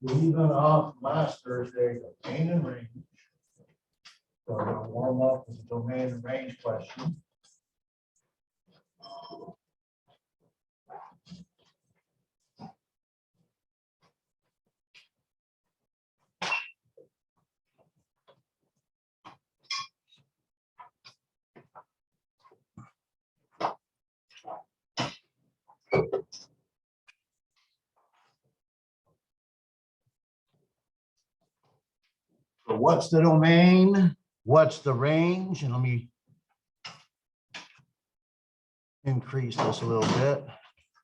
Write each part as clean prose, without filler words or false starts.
Leaving off last Thursday, domain and range. So we're gonna warm up with the domain and range question. So what's the domain? What's the range? And let me increase this a little bit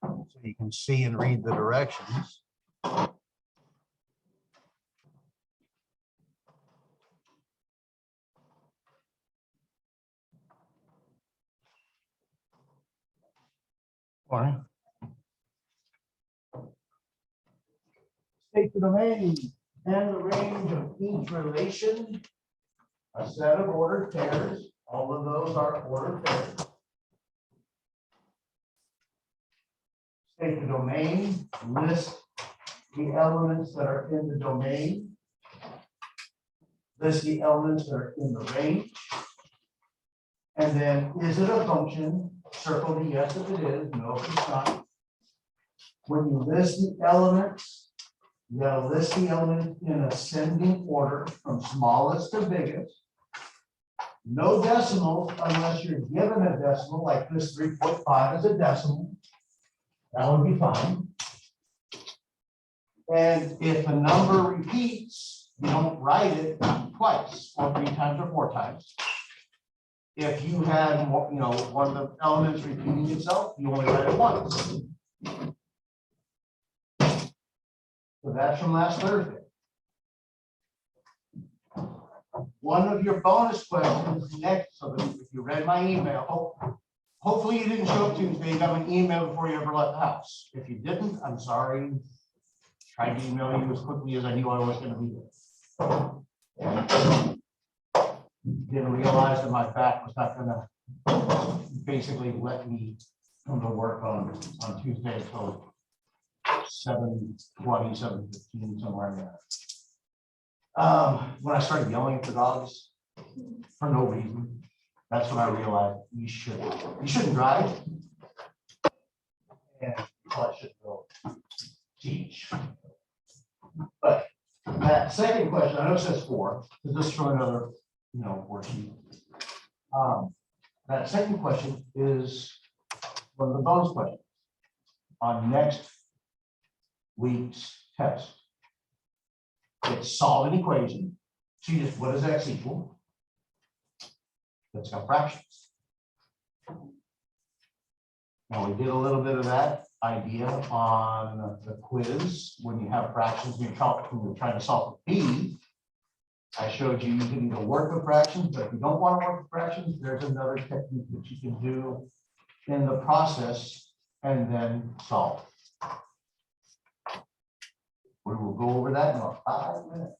so you can see and read the directions. Morning. State the domain and the range of each relation, a set of ordered pairs. All of those are ordered pairs. State the domain, list the elements that are in the domain, list the elements that are in the range, and then is it a function? Circle the yes if it is, no if it's not. When you list the elements, you gotta list the elements in ascending order from smallest to biggest. No decimals unless you're given a decimal, like this 3.5 is a decimal. That would be fine. And if a number repeats, you don't write it twice, or 3 times or 4 times. If you had, one of the elements repeating itself, you only write it once. So that's from last Thursday. One of your bonus questions next, so that if you read my email, hopefully you didn't show up Tuesday, you got an email before you ever left the house. If you didn't, I'm sorry. Tried to email you as quickly as I knew I was going to be there. Didn't realize that my back was not going to basically let me come to work on Tuesday until 7:20, 7:15, somewhere in there. When I started yelling at the dogs for no reason, that's when I realized you shouldn't drive, and you probably should go teach. But that second question, I know it says 4, because this is from another, worksheet. That second question is one of the bonus questions on next week's test. It's solve an equation. So you just, what does x equal? Let's got fractions. Now we did a little bit of that idea on the quiz. When you have fractions, when you're trying to solve a b, I showed you can either work with fractions, but if you don't want to work with fractions, there's another technique that you can do in the process and then solve. We will go over that in about 5 minutes.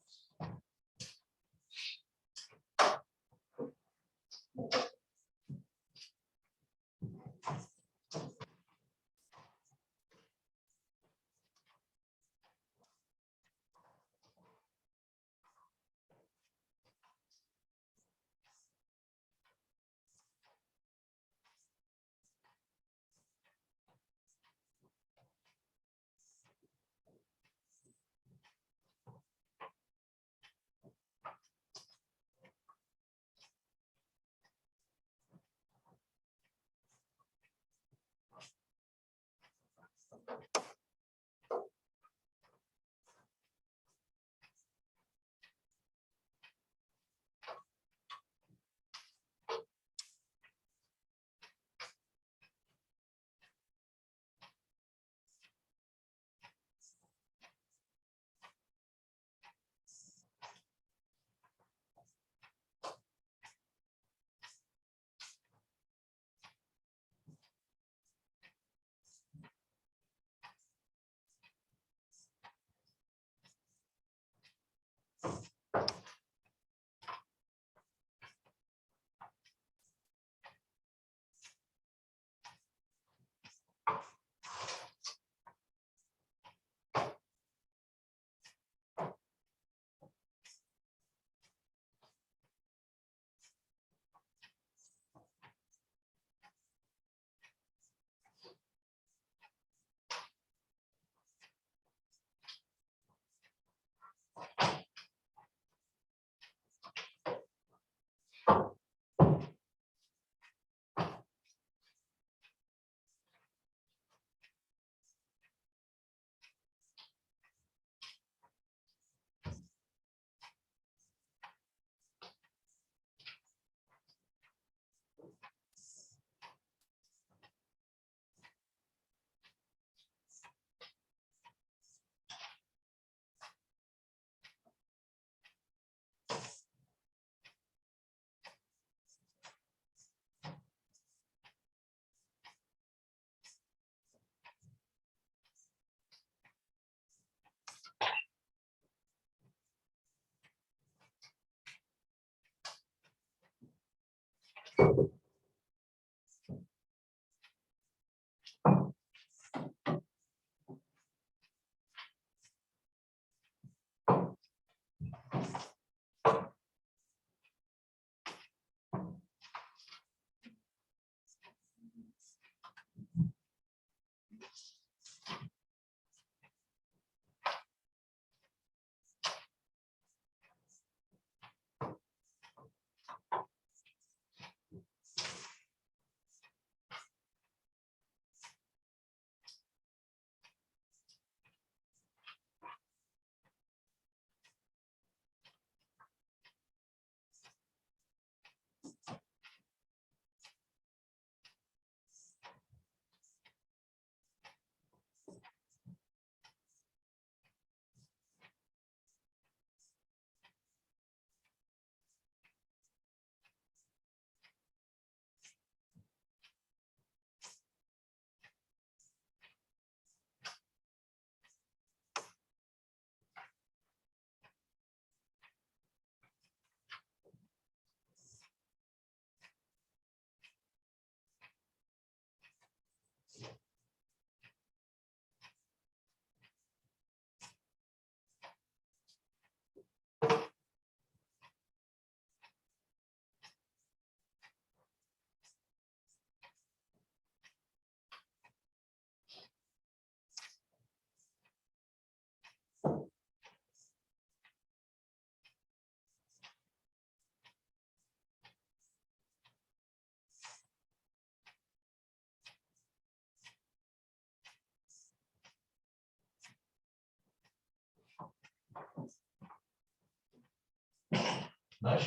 Nice.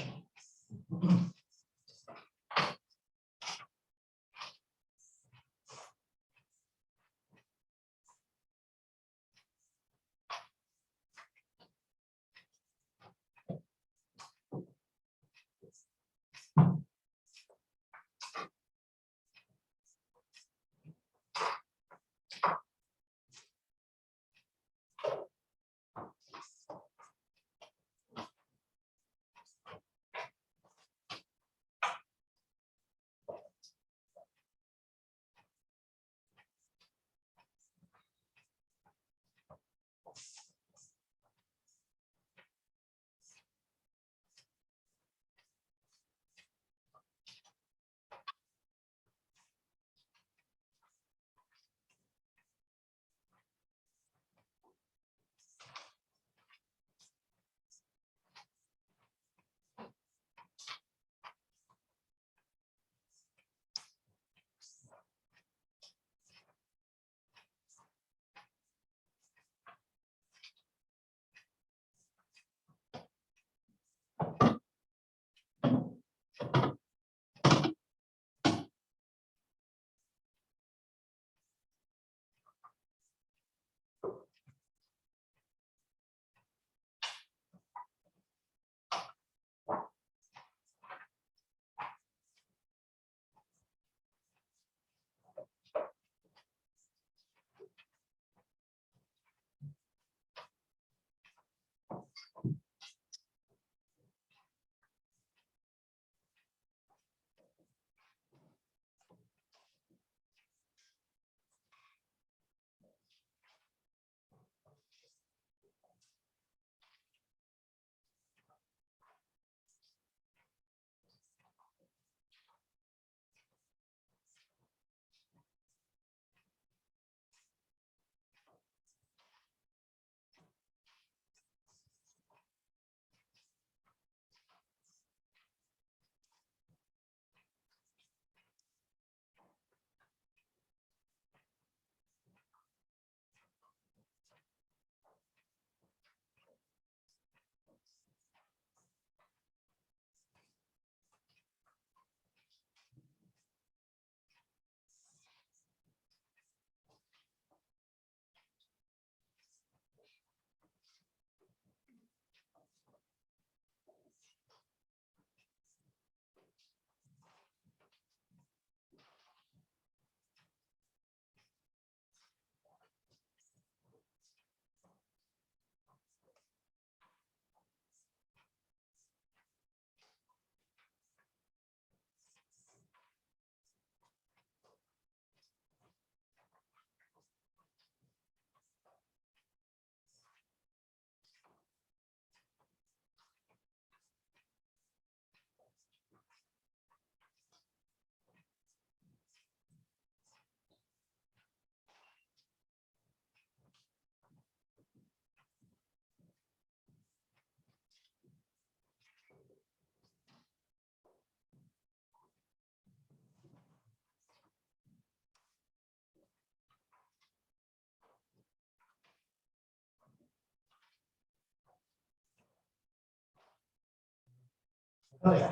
Oh, yeah.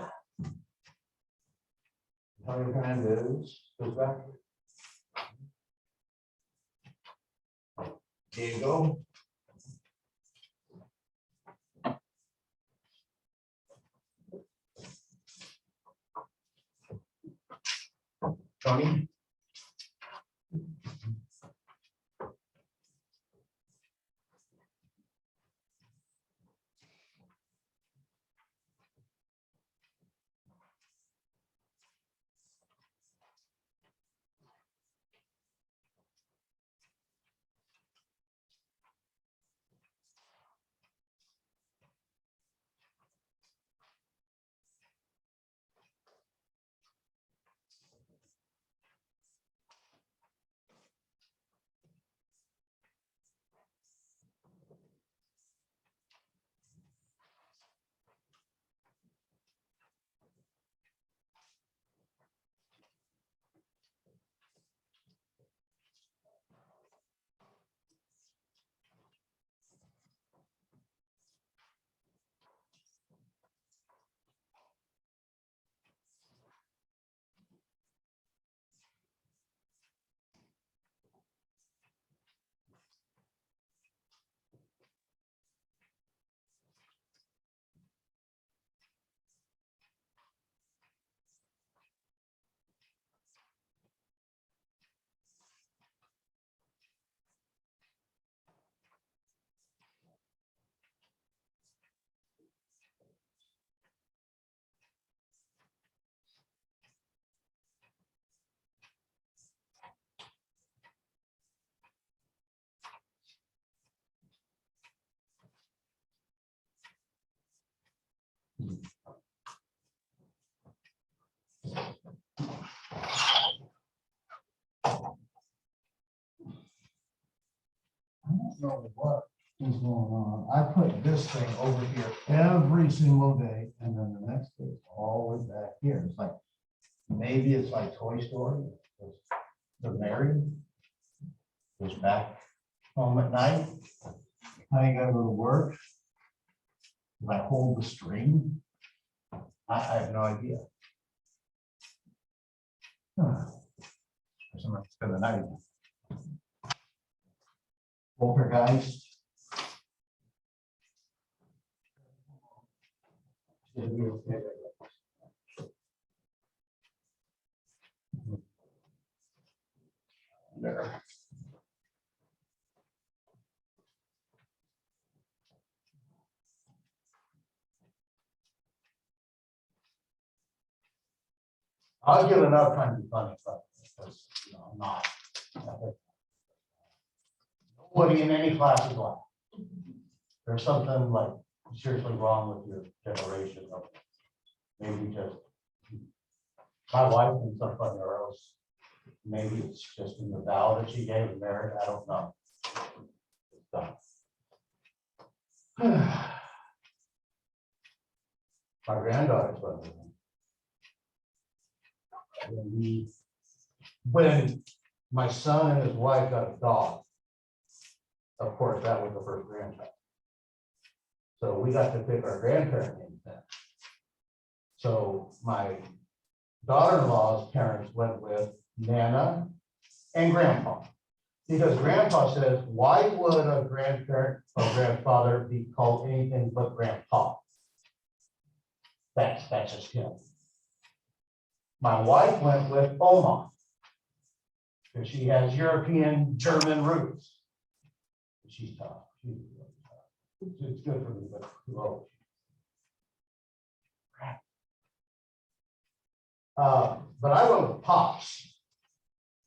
How your hand is, goes back. There you go. Tony? I don't know what is going on. I put this thing over here every single day, and then the next day it's all the way back here. It's like, maybe it's like Toy Story. The Mary goes back home at night. I gotta go to work. Do I hold the string? I have no idea. Somebody spend the night. Poltergeist. There. I'll give enough time to be funny, but because, I'm not. Nobody in any class is like. There's something like seriously wrong with your generation. Or maybe just my wife thinks I'm funny, or else maybe it's just in the vow that she gave in marriage. I don't know. It's done. My granddaughter's funny. When my son and his wife got a dog, of course, that was the first grandchild. So we got to pick our grandparent names then. So my daughter-in-law's parents went with Nana and Grandpa. Because Grandpa says, why would a grandparent or grandfather be called anything but Grandpa? That's just him. My wife went with Oma, because she has European German roots. She's tough. She's really tough. It's good for me, but too old. But I went with Pops.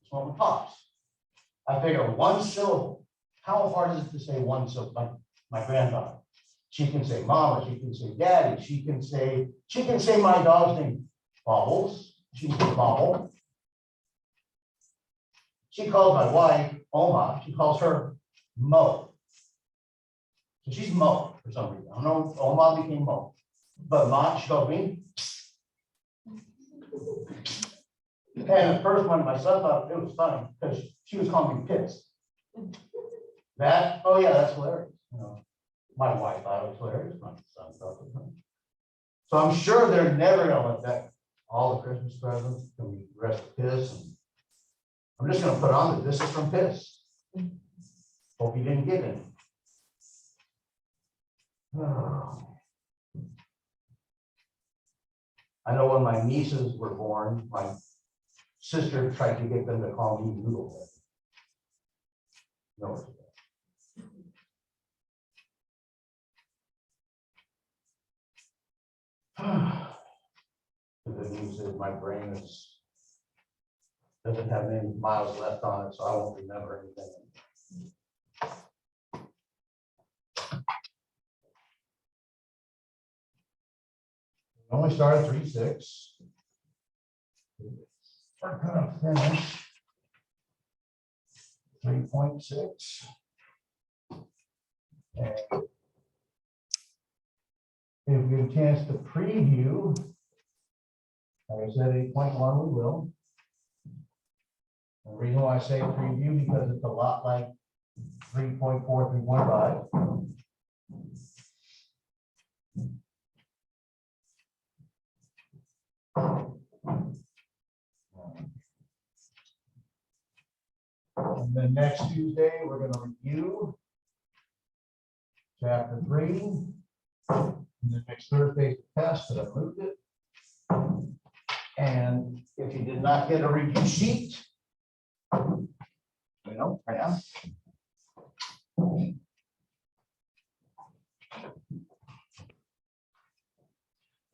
Just went with Pops. I figure one syllable. How hard is it to say one syllable? Like my granddaughter. She can say mama, she can say daddy, she can say my dog's name, Bubbles. She can say Bubble. She calls my wife Oma, she calls her Mo. So she's Mo for some reason. I don't know if Oma became Mo. But Ma, she calls me. And at first when my son thought it was funny because she was calling me Pitts. That, oh yeah, that's hilarious. My wife thought it was hilarious. My son thought it was funny. So I'm sure they're never gonna let that, all the Christmas presents, can be the rest of Piss. And I'm just gonna put on that this is from Piss. Hope you didn't get any. I know when my nieces were born, my sister tried to get them to call me Noodlehead. No. The good news is my brain doesn't have any miles left on it, so I won't remember anything. We only started 3-6. We're gonna finish 3.6. And if we get a chance to preview, like I said, 8.1, we will. The reason why I say preview, because it's a lot like 3.4, 3.5. And then next Tuesday, we're going to review chapter 3. And then next Thursday's test, that I moved it. And if you did not get a review sheet,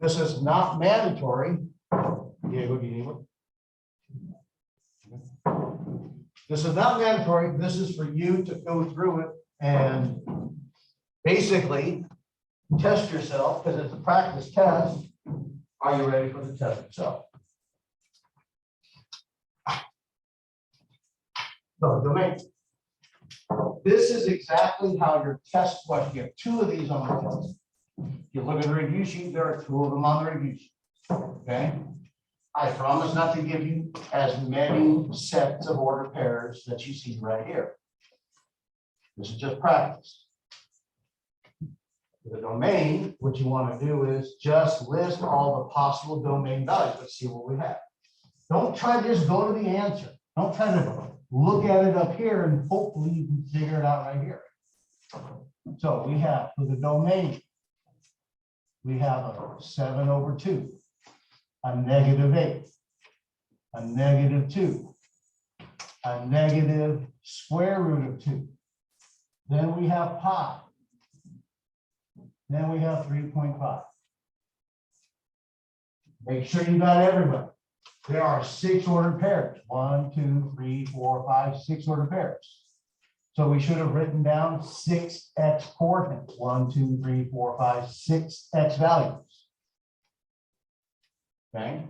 this is not mandatory. Diego, do you need one? This is not mandatory. This is for you to go through it and basically test yourself, because it's a practice test. Are you ready for the test itself? So, domain. This is exactly how your test question. You have 2 of these on the test. If you look at the review sheet, there are 2 of them on the review sheet. Okay. I promise not to give you as many sets of ordered pairs that you see right here. This is just practice. The domain, what you want to do is just list all the possible domain values. Let's see what we have. Don't try to just go to the answer. Don't try to look at it up here and hopefully you can figure it out right here. So we have for the domain, we have a 7/2, a -8, a -2, a negative square root of 2. Then we have pi. Then we have 3.5. Make sure you got everybody. There are 6 ordered pairs. 1, 2, 3, 4, 5, 6 ordered pairs. So we should have written down 6 x coordinates. 1, 2, 3, 4, 5, 6 x values. Okay.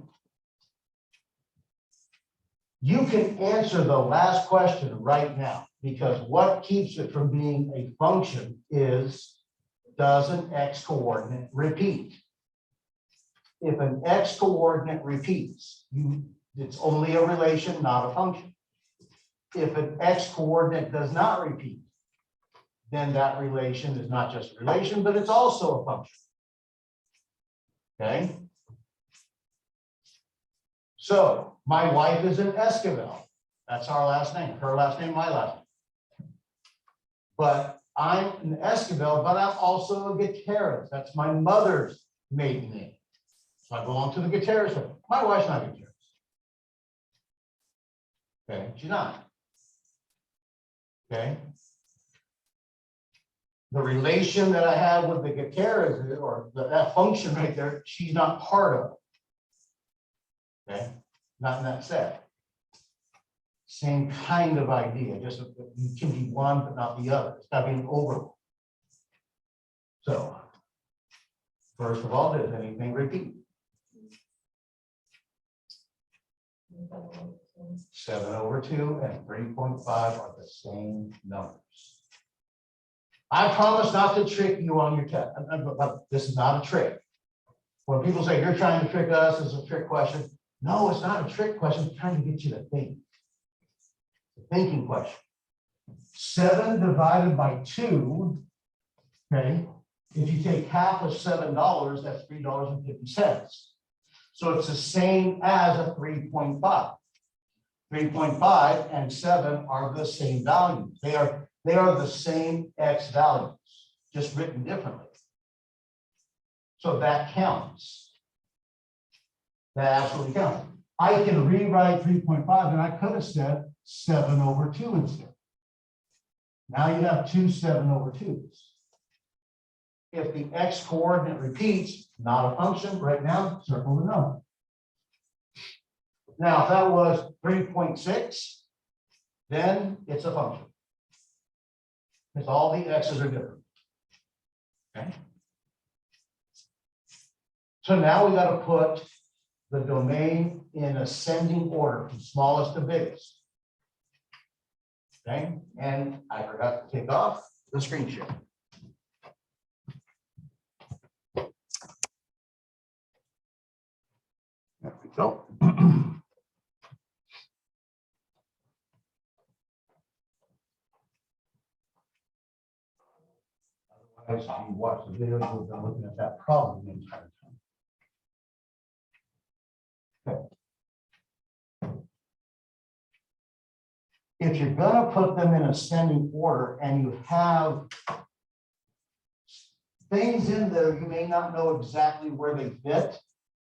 You can answer the last question right now, because what keeps it from being a function is, does an x coordinate repeat? If an x coordinate repeats, it's only a relation, not a function. If an x coordinate does not repeat, then that relation is not just a relation, but it's also a function. Okay. So my wife is an Esquivel. That's our last name. Her last name, my last name. But I'm an Esquivel, but I'm also a Gutierrez. That's my mother's maiden name. So I belong to the Gutierrez family. My wife's not Gutierrez. Okay, she's not. Okay. The relation that I have with the Gutierrez, or that function right there, she's not part of. Okay, not in that set. Same kind of idea, just you can be one but not the other. It's got to be an overlap. So, first of all, does anything repeat? 7/2 and 3.5 are the same numbers. I promise not to trick you on your test. This is not a trick. When people say you're trying to trick us, it's a trick question. No, it's not a trick question. It's trying to get you to think. It's a thinking question. 7 divided by 2, okay, If you take half of $7, that's $3.50. So it's the same as a 3.5. 3.5 and 7 are the same values. They are the same X values, just written differently. So that counts. That absolutely counts. I can rewrite 3.5 and I could have said 7/2 instead. Now you have two 7/2s. If the X coordinate repeats, not a function, right now, circle the number. Now, if that was 3.6, then it's a function. Because all the X's are different. Okay. So now we got to put the domain in ascending order from smallest to biggest. Okay, and I forgot to take off the screen share. There we go. Otherwise, if you watch the video, you'll be looking at that problem the entire time. If you're going to put them in ascending order and you have things in there, you may not know exactly where they fit,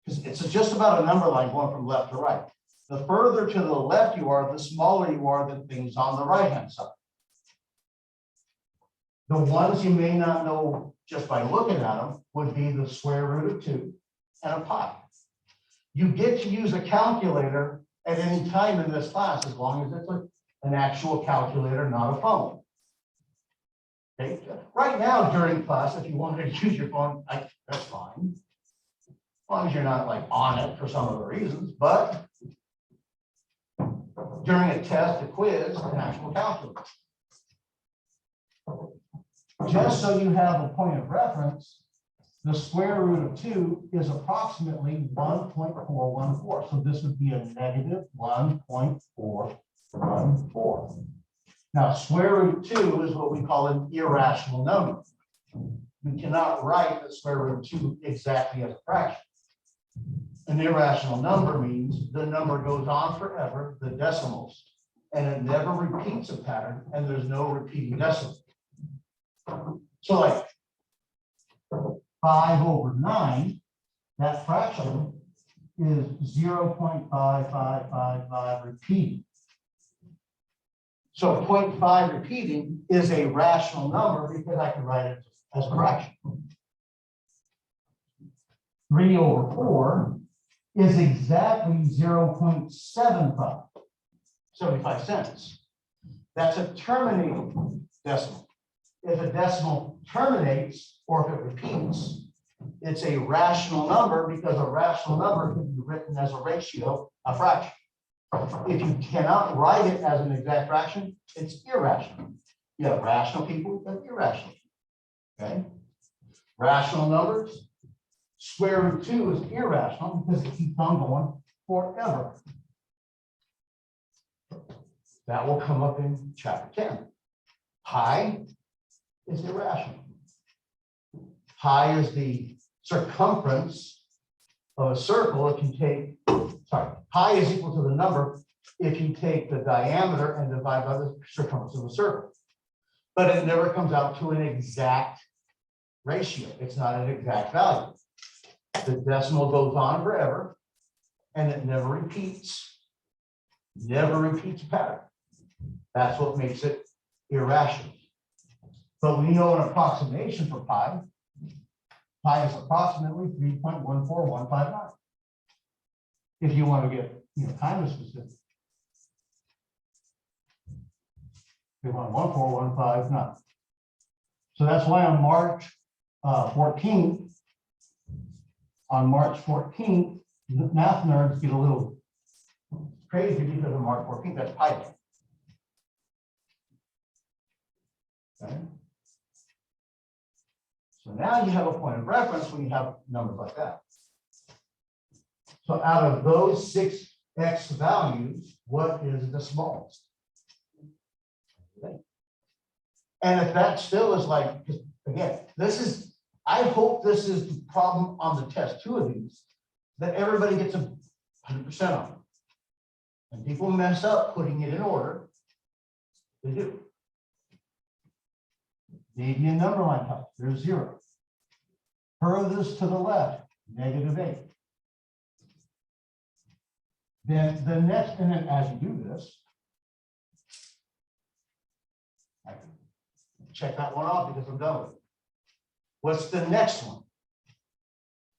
because it's just about a number line going from left to right. The further to the left you are, the smaller you are than things on the right-hand side. The ones you may not know just by looking at them would be the square root of 2 and a pi. You get to use a calculator at any time in this class, as long as it's an actual calculator, not a phone. Okay. Right now during class, if you wanted to use your phone, that's fine. As long as you're not like on it for some other reasons, but during a test, a quiz, an actual calculator. Just so you have a point of reference, the square root of 2 is approximately 1.414. So this would be a negative 1.414. Now, square root of 2 is what we call an irrational number. We cannot write the square root of 2 exactly as a fraction. An irrational number means the number goes on forever, the decimals, and it never repeats a pattern, and there's no repeating decimal. So like 5/9, that fraction is 0.5555 repeating. So 0.5 repeating is a rational number because I can write it as a fraction. 3/4 is exactly 0.75, 75 cents. That's a terminating decimal. If a decimal terminates or if it repeats, it's a rational number because a rational number can be written as a ratio, a fraction. If you cannot write it as an exact fraction, it's irrational. You have rational people and irrational people. Okay? Rational numbers, square root 2 is irrational because it keeps on going forever. That will come up in chapter 10. Pi is irrational. Pi is the circumference of a circle. If you take, pi is equal to the number if you take the diameter and divide by the circumference of a circle. But it never comes out to an exact ratio. It's not an exact value. The decimal goes on forever and it never repeats a pattern. That's what makes it irrational. But we know an approximation for pi. Pi is approximately 3.14159. If you want to get kind of specific. We want 14159. So that's why on March 14th, math nerds get a little crazy because of March 14th. That's pi day. Okay. So now you have a point of reference when you have numbers like that. So out of those 6 X values, what is the smallest? And if that still is like, again, this is I hope this is the problem on the test, 2 of these, that everybody gets 100% on. And people mess up putting it in order. They do. Median number line type, there's 0. Furthest to the left, -8. Then the next, and then as you do this, I can check that one off because I'm done with it. What's the next one?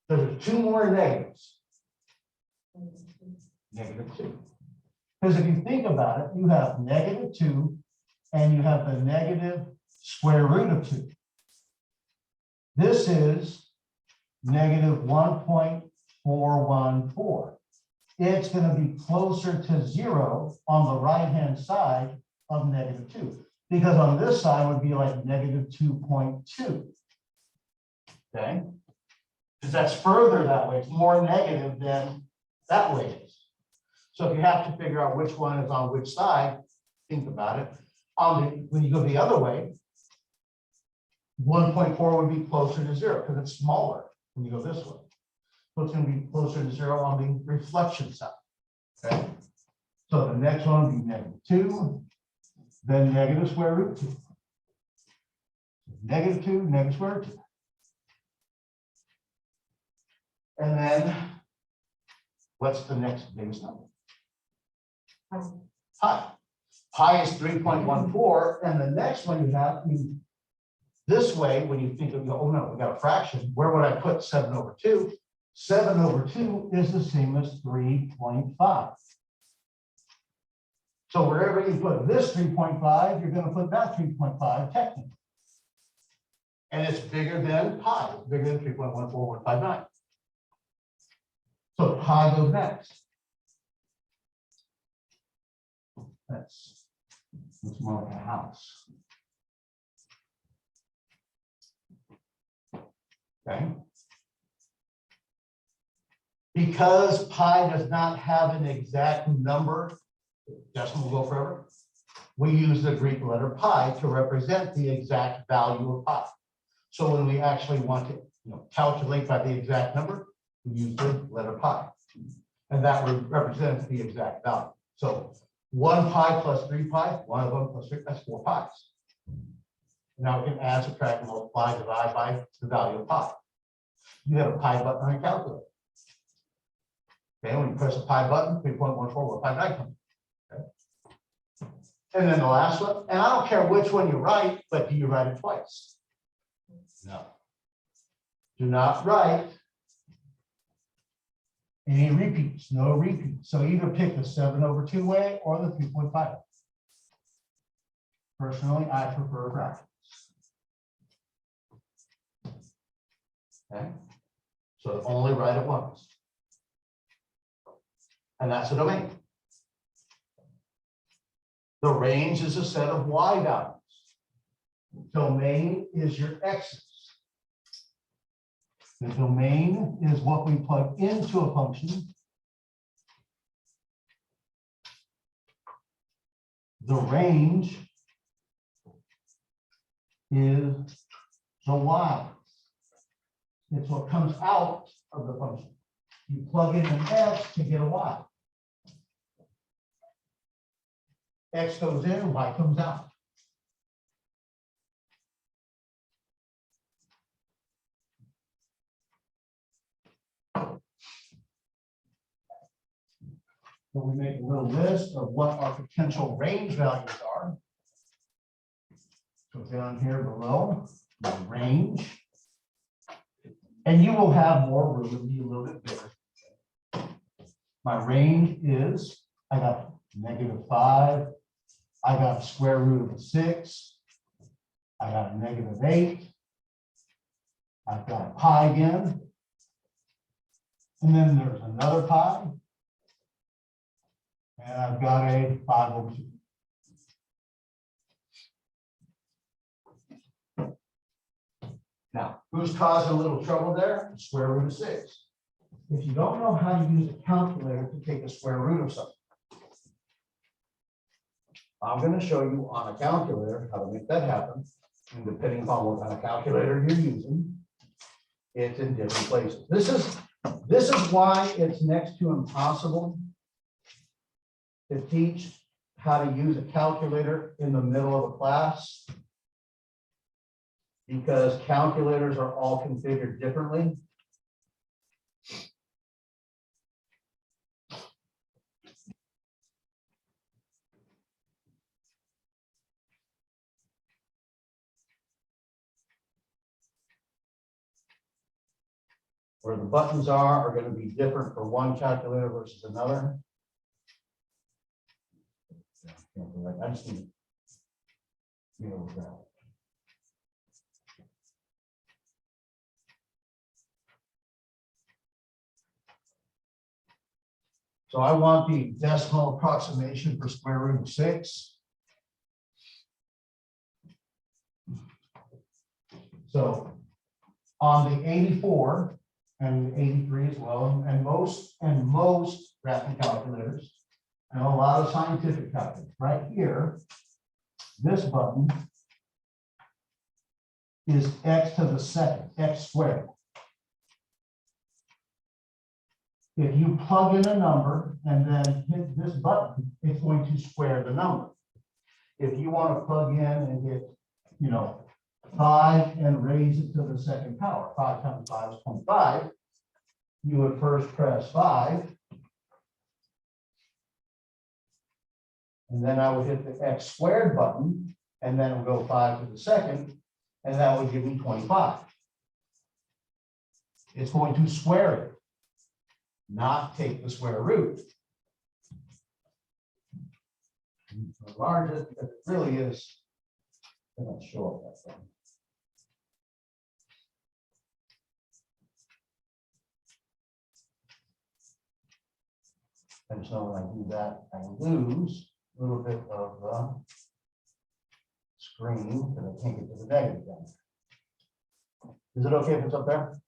There are 2 more negatives. -2. Because if you think about it, you have -2 and you have the negative square root of 2. This is -1.414. It's going to be closer to 0 on the right-hand side of -2, because on this side would be like -2.2. Okay? Because that's further that way. It's more negative than that way is. So if you have to figure out which one is on which side, think about it. When you go the other way, 1.4 would be closer to 0 because it's smaller when you go this way. So it's going to be closer to 0 on the reflection side. Okay. So the next one would be -2, then negative square root 2. -2, negative square root 2. And then what's the next biggest number? Pi. Pi is 3.14, and the next one you have, this way, when you think of, oh no, we got a fraction, where would I put 7/2? 7/2 is the same as 3.5. So wherever you put this 3.5, you're going to put that 3.5 technically. And it's bigger than pi, it's bigger than 3.14159. So pi goes next. That's more like a house. Okay. Because pi does not have an exact number, decimal will go forever, we use the Greek letter pi to represent the exact value of pi. So when we actually want to calculate by the exact number, we use the letter pi. And that represents the exact value. So 1 pi plus 3 pi, 1 of them plus 3, that's 4 pi's. Now we can add, subtract, multiply, divide by the value of pi. You have a pi button on your calculator. Okay, when you press the pi button, 3.14159 comes. Okay. And then the last one, and I don't care which one you write, but do you write it twice? No. Do not write any repeats, no repeats. So either pick the 7/2 way or the 3.5. Personally, I prefer brackets. Okay. So only write it once. And that's a domain. The range is a set of y values. Domain is your x's. The domain is what we plug into a function. The range is the y. It's what comes out of the function. You plug in an x to get a y. X goes in, y comes out. So we make a little list of what our potential range values are. So down here below, the range. And you will have more room to be a little bit bigger. My range is, I got -5, I got square root of 6, I got -8, I've got pi again, and then there's another pi, and I've got a 5/2. Now, who's causing a little trouble there? Square root of 6. If you don't know how to use a calculator to take the square root of something, I'm going to show you on a calculator how to make that happen. And depending upon what kind of calculator you're using, It's in different places. This is why it's next to impossible to teach how to use a calculator in the middle of a class, because calculators are all configured differently. Where the buttons are going to be different for one calculator versus another. I just need to deal with that. So I want the decimal approximation for square root of 6. So on the 84 and 83 as well, and most rapid calculators, and a lot of scientific calculators, right here, this button is x to the second, x squared. If you plug in a number and then hit this button, it's going to square the number. If you want to plug in and hit, 5 and raise it to the second power, 5 times 5 is 25, you would first press 5. And then I would hit the x squared button, and then it would go 5 to the second, and that would give me 25. It's going to square it, not take the square root. The largest, it really is, I'm not sure of that thing. I just know when I do that, I lose a little bit of the screen because I can't get to the negative down there. Is it okay if it's up there?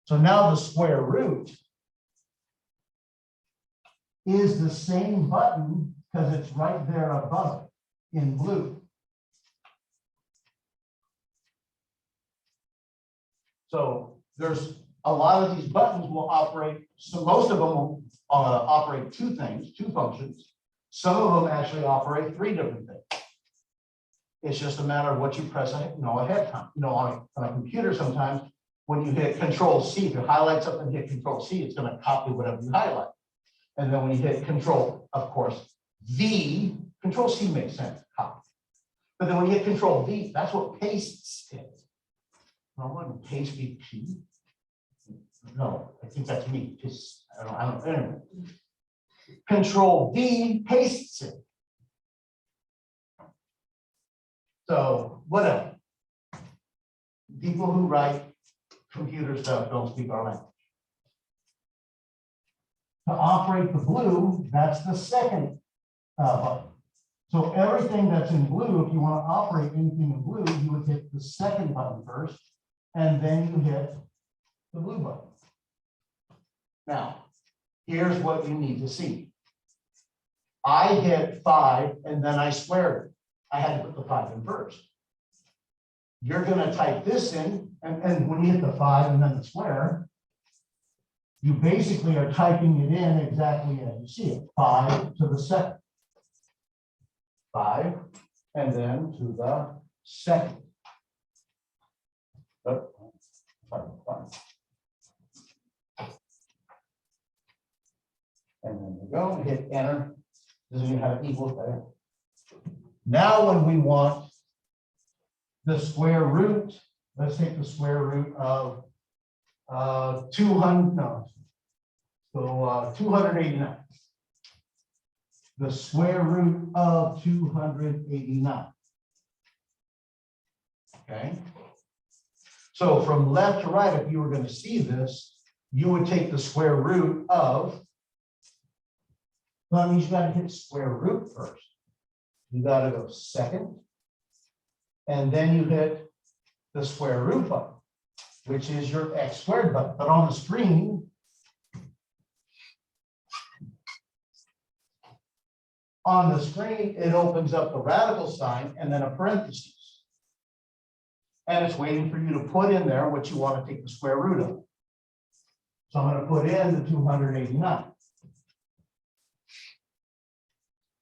So now the square root is the same button because it's right there above it in blue. So there's a lot of these buttons will operate, so most of them will operate two functions. Some of them actually operate 3 different things. It's just a matter of what you press ahead of time. On a computer sometimes, when you hit Control C, if you highlight something, hit Control C, it's going to copy whatever you highlight. And then when you hit Control, of course, V, Control C makes sense, copy. But then when you hit Control V, that's what pastes is. Well, wouldn't paste be P? No, I think that's me. Just I don't anyway. Control V pastes it. So whatever. People who write computer stuff don't speak our language. To operate the blue, that's the second button. So everything that's in blue, if you want to operate anything in blue, you would hit the second button first, and then you hit the blue button. Now, here's what you need to see. I hit 5 and then I squared it. I had to put the 5 in first. You're going to type this in, and when you hit the 5 and then the square, you basically are typing it in exactly as you see it. 5 to the second. 5 and then to the second. Oh, sorry, 5. And then we go, hit enter. This is how to equal there. Now, when we want the square root, let's take the square root of 289. The square root of 289. Okay. So from left to right, if you were going to see this, you would take the square root of. Well, that means you got to hit square root first. You got to go second, and then you hit the square root button, which is your x squared button. But on the screen, it opens up the radical sign and then a parenthesis. And it's waiting for you to put in there what you want to take the square root of. So I'm going to put in the 289.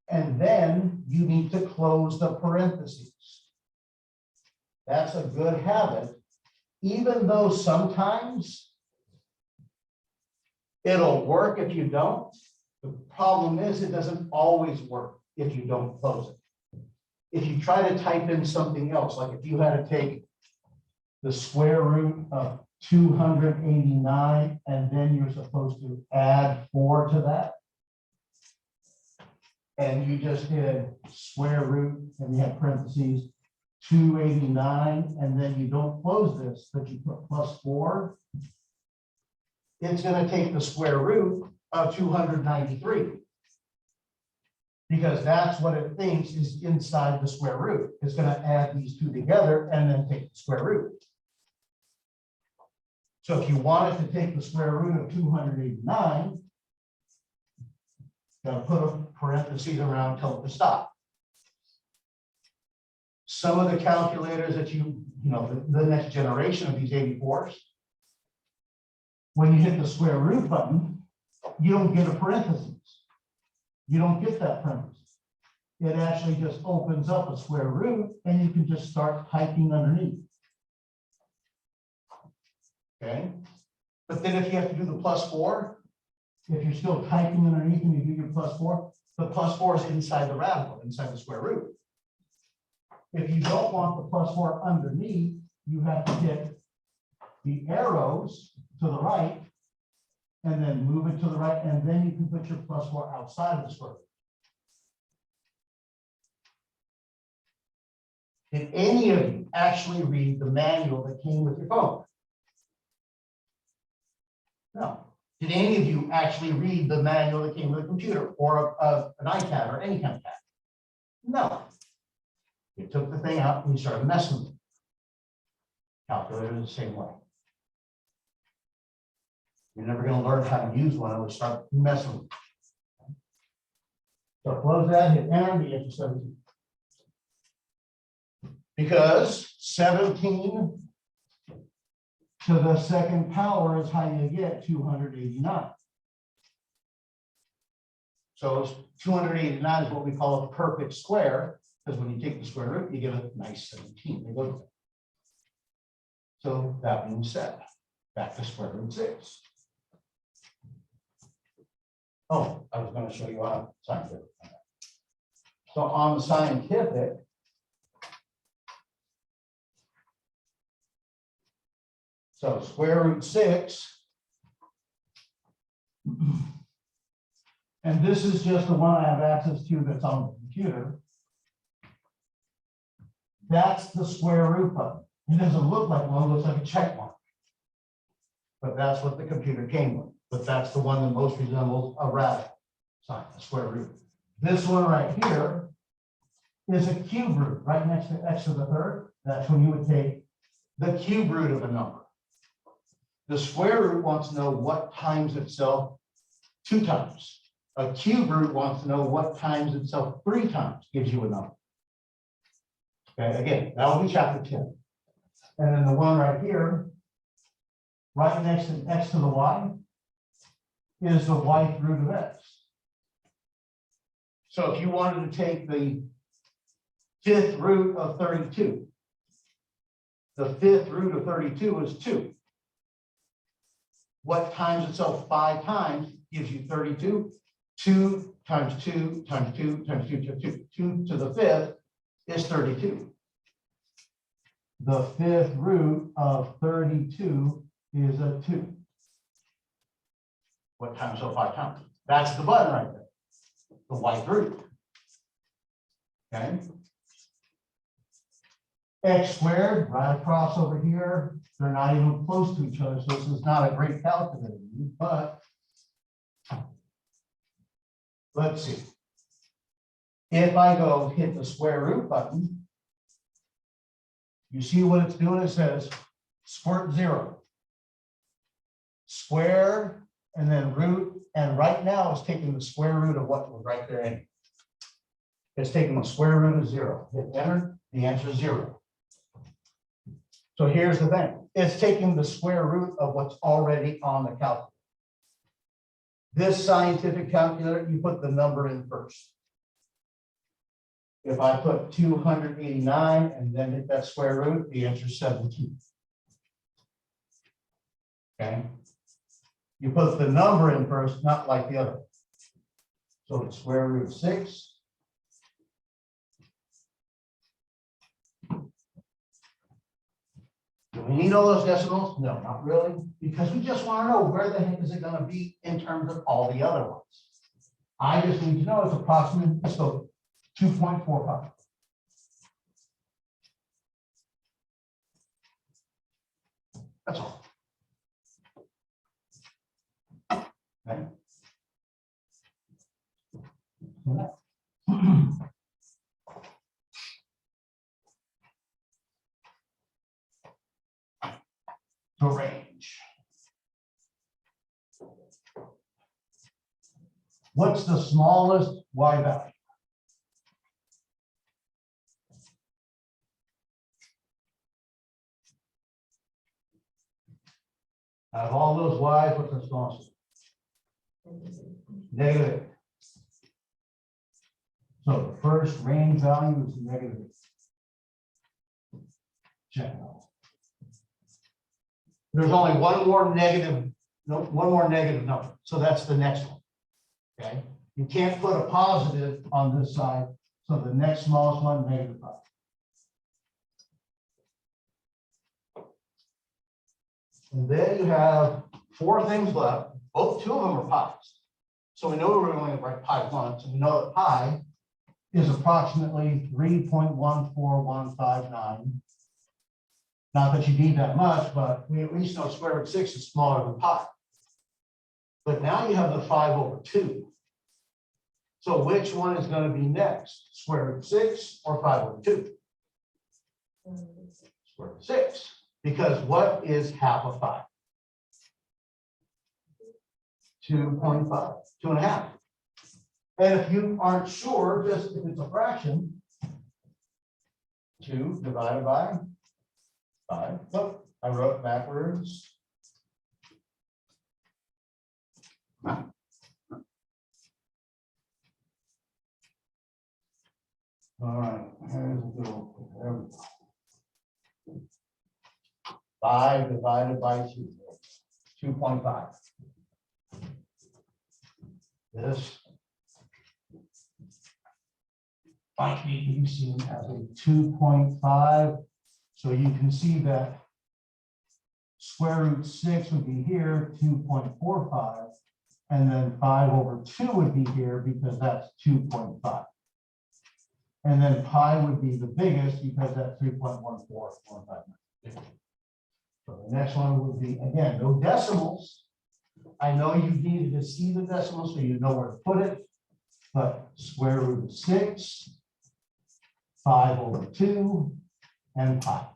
And then you need to close the parentheses. That's a good habit, even though sometimes it'll work if you don't. The problem is it doesn't always work if you don't close it. If you try to type in something else, like if you had to take the square root of 289 and then you're supposed to add 4 to that, and you just did square root and you have parentheses 289, and then you don't close this, but you put plus 4, it's going to take the square root of 293. Because that's what it thinks is inside the square root. It's going to add these two together and then take the square root. So if you wanted to take the square root of 289, got to put a parentheses around, tell it to stop. Some of the calculators that the next generation of these 84s, when you hit the square root button, you don't get a parentheses. You don't get that parentheses. It actually just opens up a square root and you can just start typing underneath. Okay. But then if you have to do the plus 4, if you're still typing underneath and you do your plus 4, the plus 4 is inside the radical, inside the square root. If you don't want the plus 4 underneath, you have to hit the arrows to the right and then move it to the right, and then you can put your plus 4 outside of the square root. Did any of you actually read the manual that came with your phone? No. Did any of you actually read the manual that came with a computer or an iPad or any kind of pad? No. You took the thing out and you started messing with it. Calculator is the same way. You're never going to learn how to use one unless you start messing with it. So close that, hit enter, you get to 17. Because 17 to the second power is how you get 289. So 289 is what we call a perfect square, because when you take the square root, you get a nice 17. So that being said, back to square root 6. Oh, I was going to show you on scientific. So on the scientific, so square root 6, and this is just the one I have access to that's on the computer. That's the square root button. It doesn't look like one, it looks like a check mark. But that's what the computer came with. But that's the one that most resembles a radical sign, a square root. This one right here is a cube root, right next to x to the third. That's when you would take the cube root of a number. The square root wants to know what times itself 2 times. A cube root wants to know what times itself 3 times, gives you a number. Okay, again, that will be chapter 10. And then the one right here, right next to x to the y, is the y root of x. So if you wanted to take the 5th root of 32, the 5th root of 32 is 2. What times itself 5 times gives you 32? 2 times 2 times 2 times 2 times 2. 2 to the 5th is 32. The 5th root of 32 is a 2. What times so 5 times? That's the button right there, the white root. Okay. X squared, right across over here. They're not even close to each other, so this is not a great calculator, but let's see. If I go hit the square root button, you see what it's doing? It says squirt 0. Square and then root, and right now it's taking the square root of what was right there in. It's taking the square root of 0. Hit enter, the answer is 0. So here's the thing, it's taking the square root of what's already on the calculator. This scientific calculator, you put the number in first. If I put 289 and then hit that square root, the answer is 17. Okay. You put the number in first, not like the other. So it's square root of 6. Do we need all those decimals? No, not really, because we just want to know where the heck is it going to be in terms of all the other ones. I just need to know it's approximately, so 2.45. That's all. Okay. The range. What's the smallest y value? Out of all those y's, what's the smallest? Negative. So the first range value is negative. Check it out. There's only one more negative number. So that's the next one. Okay. You can't put a positive on this side. So the next smallest one, -5. And then you have 4 things left. Two of them are pi's. So we know we're going to write pi 1. So we know that pi is approximately 3.14159. Not that you need that much, but we at least know square root 6 is smaller than pi. But now you have the 5/2. So which one is going to be next? Square root 6 or 5/2? Square root 6. Because what is half of 5? 2.5, 2.5. And if you aren't sure, just if it's a fraction, 2 divided by 5. Look, I wrote backwards. All right, here's the go. There we go. 5 divided by 2, 2.5. This might be seen as a 2.5. So you can see that square root 6 would be here, 2.45. And then 5/2 would be here because that's 2.5. And then pi would be the biggest because that's 3.1415. So the next one would be, again, no decimals. I know you needed to see the decimals so you know where to put it, but square root of 6, 5/2, and pi.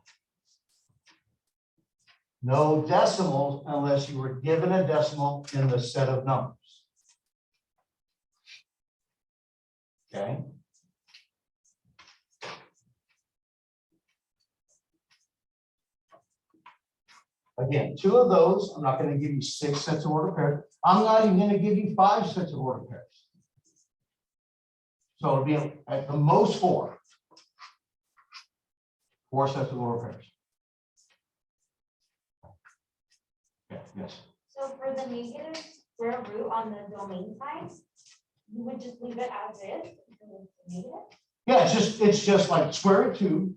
No decimals unless you were given a decimal in the set of numbers. Okay. Again, 2 of those, I'm not going to give you 6 sets of ordered pairs. I'm not even going to give you 5 sets of ordered pairs. So it'll be at the most 4. 4 sets of ordered pairs. Okay, yes. So for the negative square root on the domain side, you would just leave it as is because it's negative? Yeah, it's just like square root 2.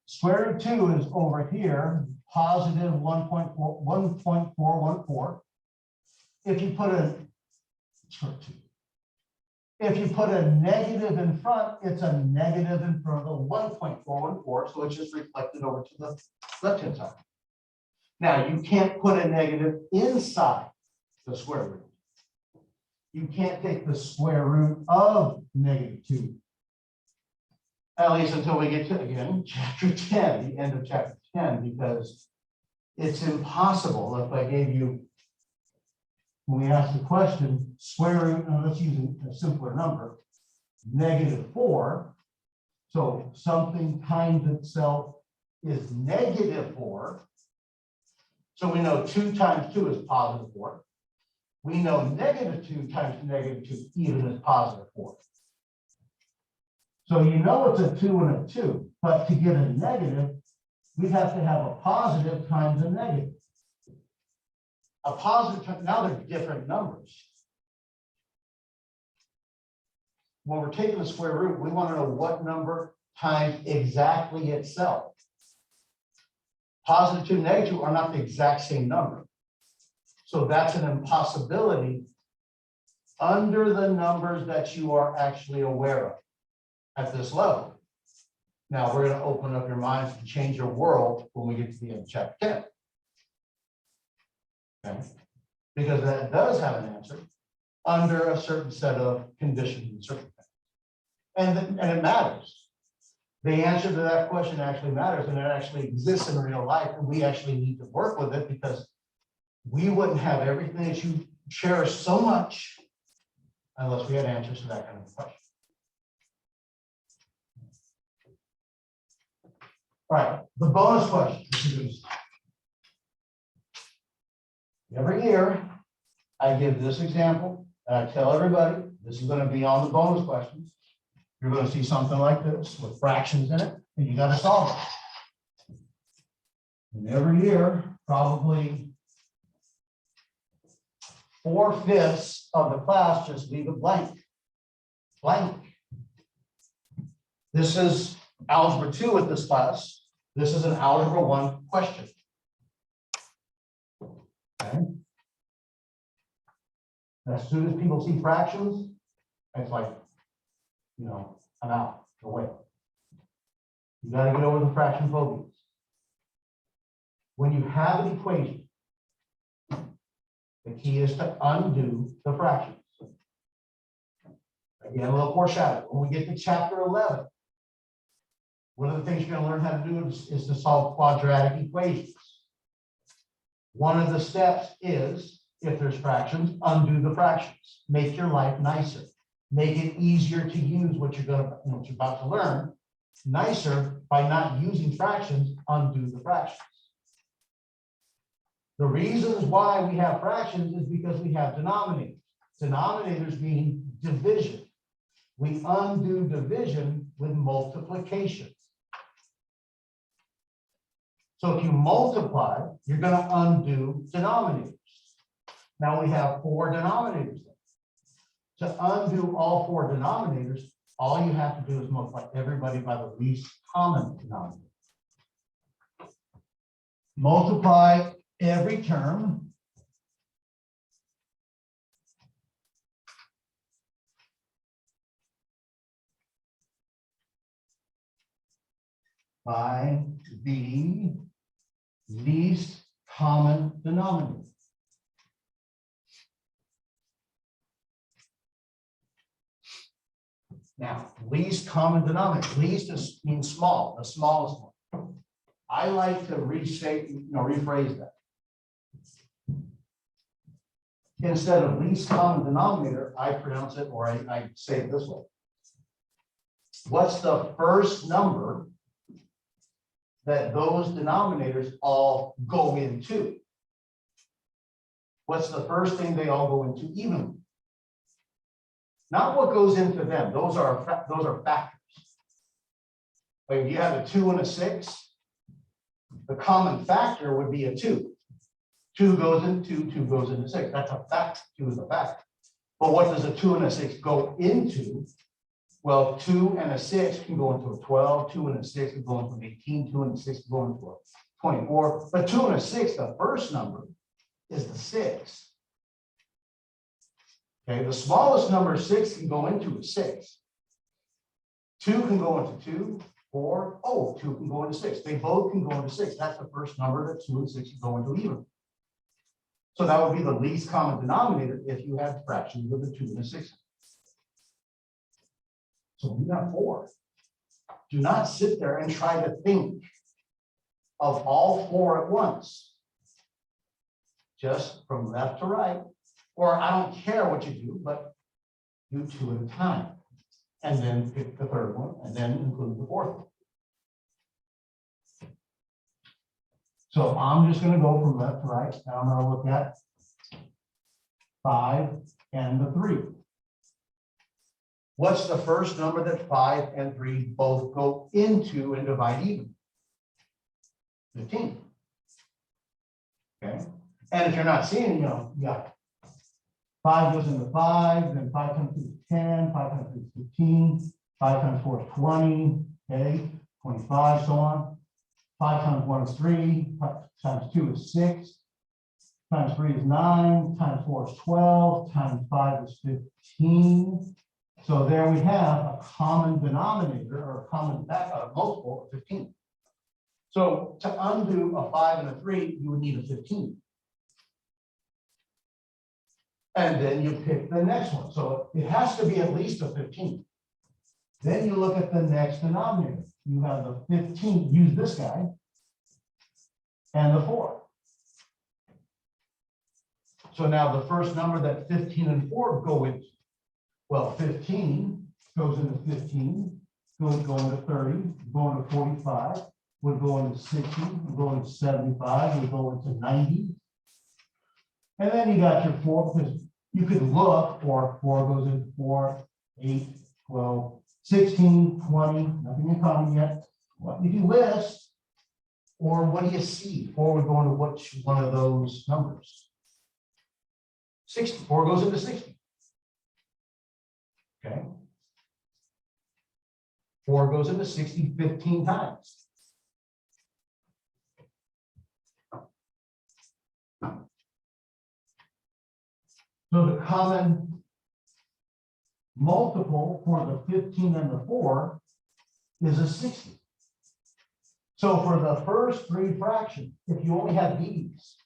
Square root 2 is over here, positive 1.414. If you put a negative in front, it's a negative in front of the 1.414, so it's just reflected over to the left-hand side. Now, you can't put a negative inside the square root. You can't take the square root of -2. At least until we get to, again, chapter 10, the end of chapter 10, because it's impossible if I gave you, when we ask the question, square root, now let's use a simpler number, -4. So something times itself is -4. So we know 2 times 2 is +4. We know -2 times -2 even is +4. So you know it's a 2 and a 2, but to get a negative, we have to have a positive times a negative. A positive, now they're different numbers. When we're taking the square root, we want to know what number times exactly itself. +2 and -2 are not the exact same number. So that's an impossibility under the numbers that you are actually aware of at this level. Now, we're going to open up your minds and change your world when we get to the end of chapter 10. Okay? Because that does have an answer under a certain set of conditions and circumstances. And it matters. The answer to that question actually matters, and it actually exists in real life, and we actually need to work with it because we wouldn't have everything that you cherish so much unless we had answers to that kind of question. All right, the bonus question. Every year, I give this example, and I tell everybody, this is going to be on the bonus questions. You're going to see something like this with fractions in it, and you got to solve it. And every year, probably 4/5 of the class just leave it blank. Blank. This is algebra 2 with this class. This is an algebra 1 question. Okay. As soon as people see fractions, it's like, you know, I'm out, away. You got to get over the fraction phobias. When you have an equation, the key is to undo the fractions. Again, a little foreshadow. When we get to chapter 11, one of the things you're going to learn how to do is to solve quadratic equations. One of the steps is, if there's fractions, undo the fractions. Make your life nicer. Make it easier to use what you're about to learn. Nicer by not using fractions, undo the fractions. The reasons why we have fractions is because we have denominators. Denominators mean division. We undo division with multiplication. So if you multiply, you're going to undo denominators. Now we have 4 denominators. To undo all 4 denominators, all you have to do is multiply everybody by the least common denominator. Multiply every term by the least common denominator. Now, least common denominator, least means small, the smallest one. I like to rephrase that. Instead of least common denominator, I pronounce it, or I say it this way. What's the first number that those denominators all go into? What's the first thing they all go into evenly? Not what goes into them. Those are factors. Like if you have a 2 and a 6, the common factor would be a 2. 2 goes into 2 goes into 6. That's a fact. 2 is a factor. But what does a 2 and a 6 go into? Well, 2 and a 6 can go into a 12. 2 and a 6 can go into an 18. 2 and a 6 can go into a 24. But 2 and a 6, the first number is the 6. Okay, the smallest number 6 can go into a 6. 2 can go into 2, 4, 2 can go into 6. They both can go into 6. That's the first number that 2 and 6 can go into even. So that would be the least common denominator if you have fractions with a 2 and a 6. So we got 4. Do not sit there and try to think of all 4 at once. Just from left to right. Or I don't care what you do, but do 2 at a time. And then pick the third one, and then include the fourth one. So I'm just gonna go from left to right, and I'm gonna look at 5 and the 3. What's the first number that 5 and 3 both go into and divide even? 15. Okay, and if you're not seeing, you know, yeah. 5 goes into 5, then 5 times 2 is 10, 5 times 3 is 15, 5 times 4 is 20, okay, 25, so on. 5 times 1 is 3, 5 times 2 is 6, times 3 is 9, times 4 is 12, times 5 is 15. So there we have a common denominator or a common multiple of 15. So to undo a 5 and a 3, you would need a 15. And then you pick the next one. So it has to be at least a 15. Then you look at the next denominator. You have the 15, use this guy, and the 4. So now the first number that 15 and 4 go into. Well, 15 goes into 15, would go into 30, go into 45, would go into 60, would go into 75, would go into 90. And then you got your 4, because you could look, or 4 goes into 4, 8, 12, 16, 20, nothing in common yet. What did you list? Or what do you see? 4 would go into which one of those numbers? 60. 4 goes into 60. Okay. 4 goes into 60 15 times. So the common multiple for the 15 and the 4 is a 60. So for the first 3 fractions, if you only have these,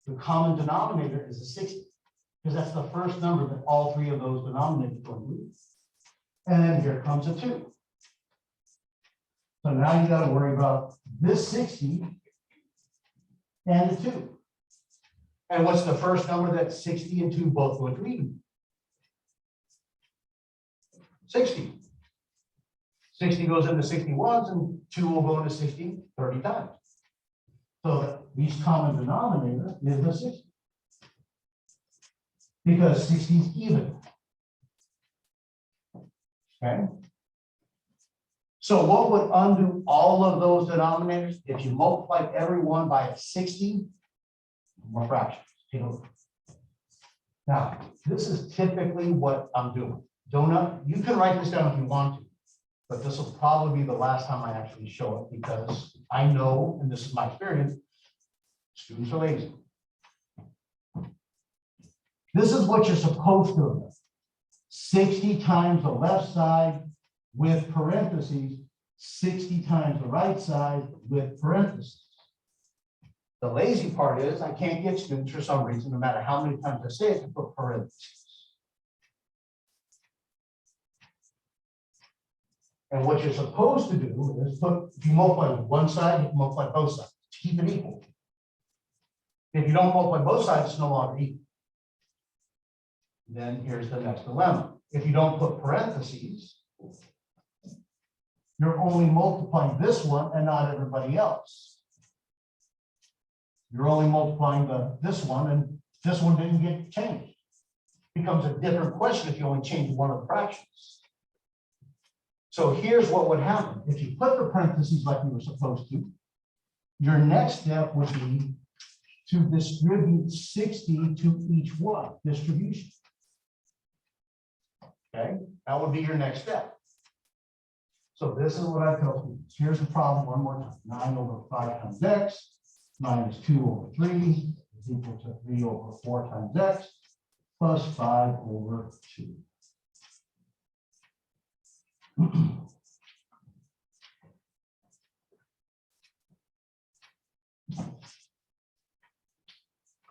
the common denominator is a 60, because that's the first number that all 3 of those denominators are going to lose. And then here comes a 2. So now you got to worry about this 60 and the 2. And what's the first number that 60 and 2 both go into even? 60. 60 goes into 61s, and 2 will go into 60 30 times. So the least common denominator is the 60. Because 60 is even. Okay. So what would undo all of those denominators? If you multiply every one by a 60, more fractions. Take a look. Now, this is typically what I'm doing. You can write this down if you want to, but this will probably be the last time I actually show it, because I know, and this is my experience, students are lazy. This is what you're supposed to do. 60 times the left side with parentheses, 60 times the right side with parentheses. The lazy part is I can't get students for some reason, no matter how many times I say it, to put parentheses. And what you're supposed to do is if you multiply with one side, you can multiply both sides to keep it equal. If you don't multiply both sides, it's no longer equal. Then here's the next dilemma. If you don't put parentheses, you're only multiplying this one and not everybody else. You're only multiplying this one, and this one didn't get changed. It becomes a different question if you only change one of the fractions. So here's what would happen. If you put the parentheses like you were supposed to, your next step would be to distribute 60 to each one, distribution. Okay, that would be your next step. So this is what I tell students. Here's the problem one more time. 9 over 5 times x minus 2 over 3 is equal to 3 over 4 times x plus 5 over 2.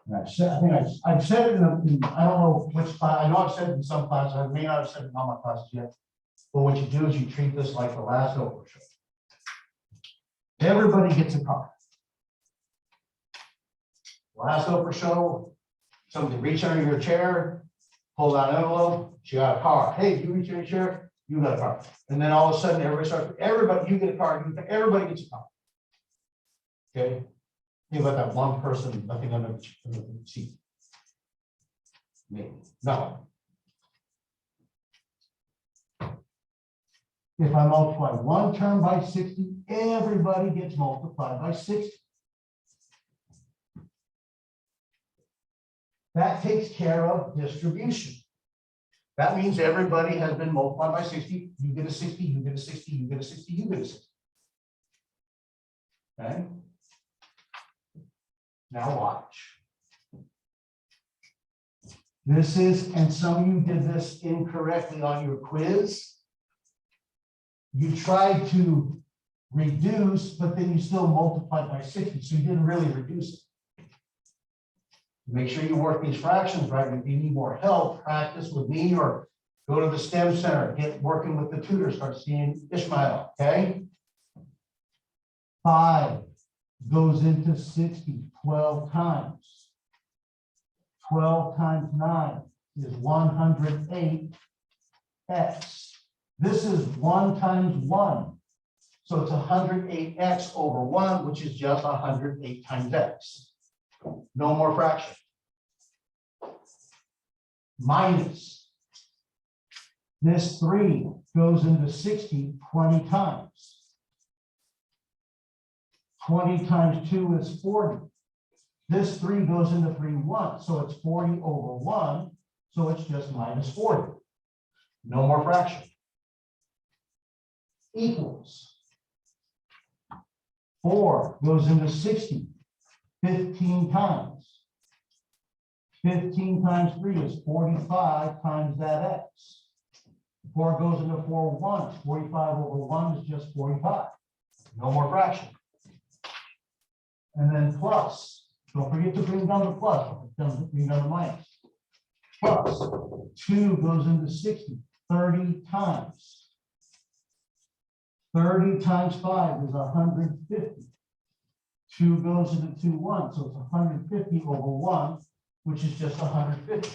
I think I've said it I don't know which class. I know I've said it in some classes. I may not have said it in all my classes yet. But what you do is you treat this like the last Oprah show. Everybody gets a car. Last Oprah show, somebody reach under your chair, pull out an envelope, you got a car. Hey, you reach under your chair, you got a car. And then all of a sudden, everybody, you get a car, everybody gets a car. Okay. Think about that one person, nothing on the seat. Maybe, no. If I multiply one term by 60, everybody gets multiplied by 60. That takes care of distribution. That means everybody has been multiplied by 60. You get a 60, you get a 60, you get a 60, you get a 60. Okay? Now watch. This is, and some of you did this incorrectly on your quiz. You tried to reduce, but then you still multiplied by 60, so you didn't really reduce it. Make sure you work these fractions right. If you need more help, practice with me or go to the STEM center, get working with the tutor, start seeing Ishmael, okay? 5 goes into 60 12 times. 12 times 9 is 108x. This is 1 times 1. So it's 108x over 1, which is just 108 times x. No more fraction. Minus. This 3 goes into 60 20 times. 20 times 2 is 40. This 3 goes into 3 once, so it's 40 over 1, so it's just minus 40. No more fraction. Equals. 4 goes into 60 15 times. 15 times 3 is 45 times that x. 4 goes into 4 once. 45 over 1 is just 45. No more fraction. And then plus. Don't forget to bring down the plus. Don't bring down the minus. Plus 2 goes into 60 30 times. 30 times 5 is 150. 2 goes into 2 once, so it's 150 over 1, which is just 150.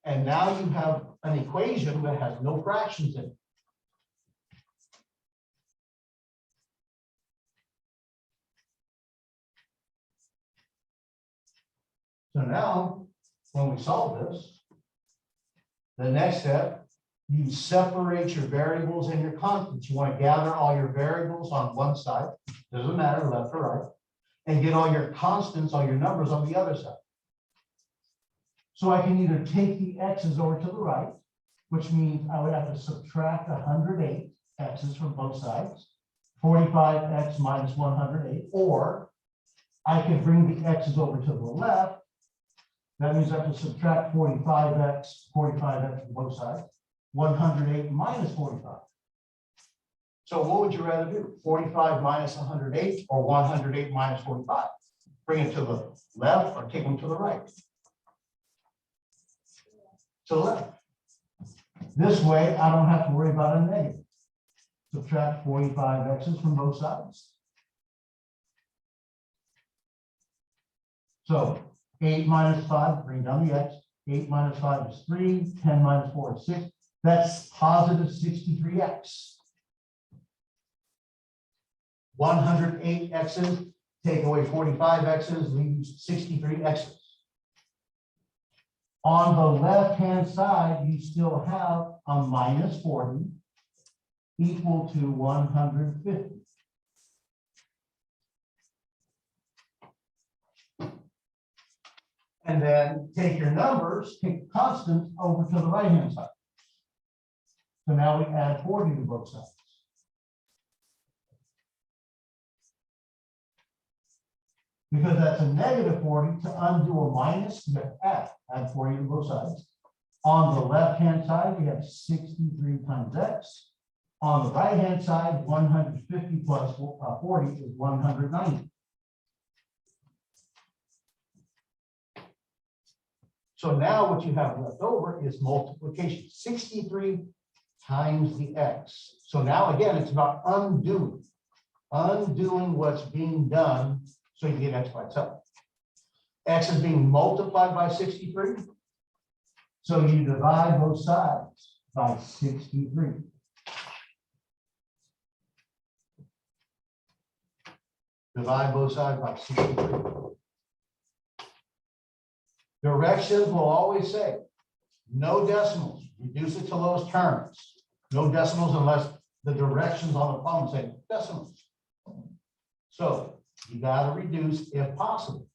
And now you have an equation that has no fractions in it. So now, when we solve this, the next step, you separate your variables and your constants. You want to gather all your variables on one side, doesn't matter left or right, and get all your constants, all your numbers on the other side. So I can either take the x's over to the right, which means I would have to subtract 108 x's from both sides, 45x minus 108, or I could bring the x's over to the left. That means I have to subtract 45x from both sides. 108 minus 45. So what would you rather do? 45 minus 108 or 108 minus 45? Bring it to the left or take them to the right? To the left. This way, I don't have to worry about a negative. Subtract 45 x's from both sides. So 8 minus 5, bring down the x. 8 minus 5 is 3. 10 minus 4 is 6. That's positive 63x. 108 x's, take away 45 x's, leaves 63 x's. On the left-hand side, you still have a minus 40 equal to 150. And then take your numbers, take constants over to the right-hand side. So now we add 40 to both sides. Because that's a negative 40, to undo a minus, you have to add 40 to both sides. On the left-hand side, we have 63 times x. On the right-hand side, 150 plus 40 is 190. So now what you have left over is multiplication, 63 times the x. So now again, it's about undoing what's being done so you get x by itself. X is being multiplied by 63. So you divide both sides by 63. Divide both sides by 63. Directions will always say, no decimals, reduce it to lowest terms. No decimals unless the directions on the problem say decimals. So you gotta reduce if possible.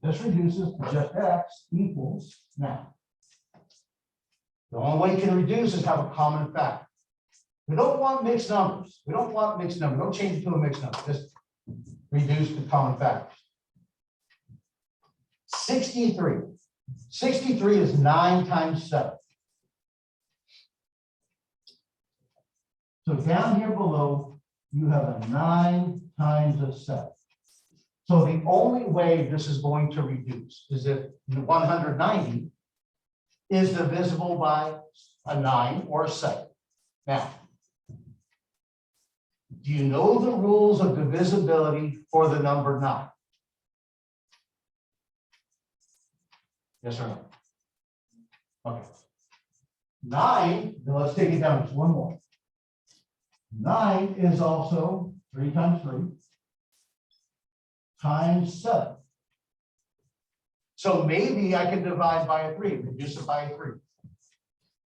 This reduces to just x equals now. The only way you can reduce is have a common factor. We don't want mixed numbers. We don't want mixed numbers. Don't change it to a mixed number. Just reduce the common factors. 63. 63 is 9 times 7. So down here below, you have a 9 times a 7. So the only way this is going to reduce is if 190 is divisible by a 9 or a 7. Now, do you know the rules of divisibility for the number 9? Yes or no? Okay. 9, now let's take it down just one more. 9 is also 3 times 3 times 7. So maybe I can divide by a 3, reduce it by a 3.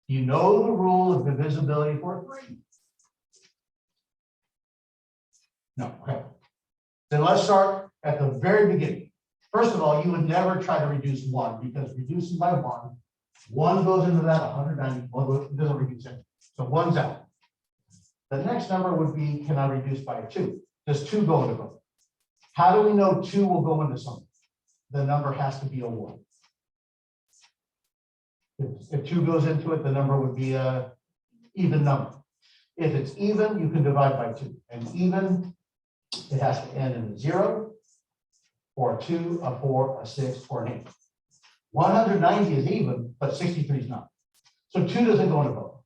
You know the rule of divisibility for a 3? No, okay. Then let's start at the very beginning. First of all, you would never try to reduce 1 because reducing by 1 goes into that 190, it doesn't reduce it. So 1's out. The next number would be, can I reduce by a 2? Does 2 go into both? How do we know 2 will go into something? The number has to be a 1. If 2 goes into it, the number would be a even number. If it's even, you can divide by 2. And even, it has to end in a 0, or a 2, a 4, a 6, or an 8. 190 is even, but 63 is not. So 2 doesn't go into both.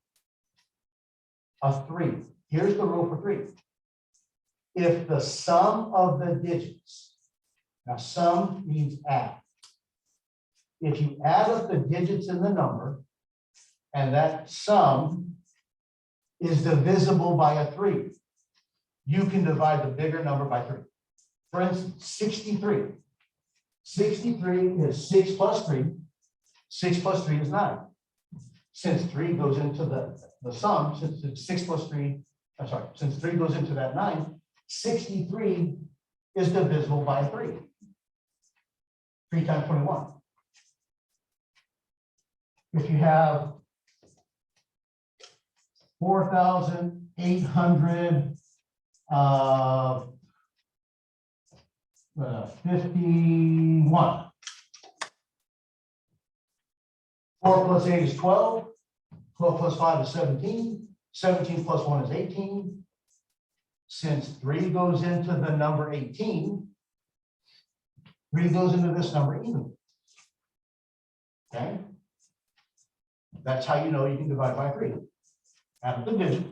A 3. Here's the rule for 3. If the sum of the digits, now sum means add. If you add up the digits in the number, and that sum is divisible by a 3, you can divide the bigger number by 3. For instance, 63. 63 is 6 plus 3. 6 plus 3 is 9. Since 3 goes into the sum, since it's 6 plus 3, I'm sorry, since 3 goes into that 9, 63 is divisible by 3. 3 times 21. If you have 4,800 51. 4 plus 8 is 12. 12 plus 5 is 17. 17 plus 1 is 18. Since 3 goes into the number 18, 3 goes into this number evenly. Okay? That's how you know you can divide by 3. Add the digit.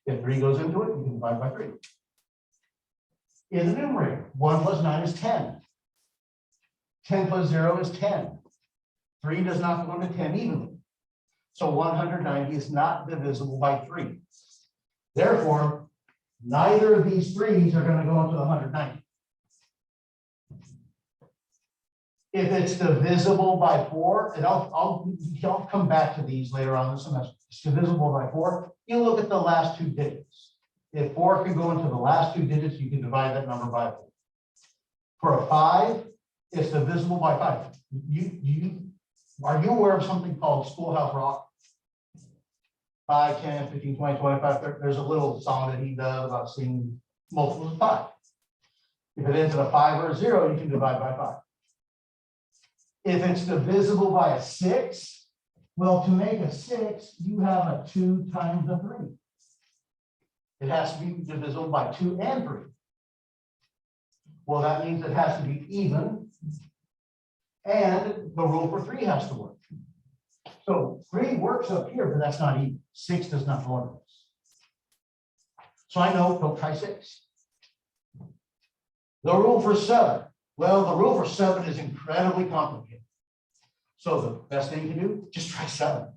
If 3 goes into it, you can divide by 3. In the numerator, 1 plus 9 is 10. 10 plus 0 is 10. 3 does not go into 10 evenly. So 190 is not divisible by 3. Therefore, neither of these 3's are going to go into the 190. If it's divisible by 4, and I'll come back to these later on in the semester. It's divisible by 4. You look at the last 2 digits. If 4 can go into the last 2 digits, you can divide that number by 4. For a 5, it's divisible by 5. Are you aware of something called Schoolhouse Rock? 5, 10, 15, 20, 25, 30. There's a little song that he does about seeing multiples of 5. If it ends in a 5 or a 0, you can divide by 5. If it's divisible by a 6, well, to make a 6, you have a 2 times a 3. It has to be divisible by 2 and 3. Well, that means it has to be even, and the rule for 3 has to work. So 3 works up here, but that's not even. 6 does not go into this. So I know, don't try 6. The rule for 7. Well, the rule for 7 is incredibly complicated. So the best thing you can do, just try 7.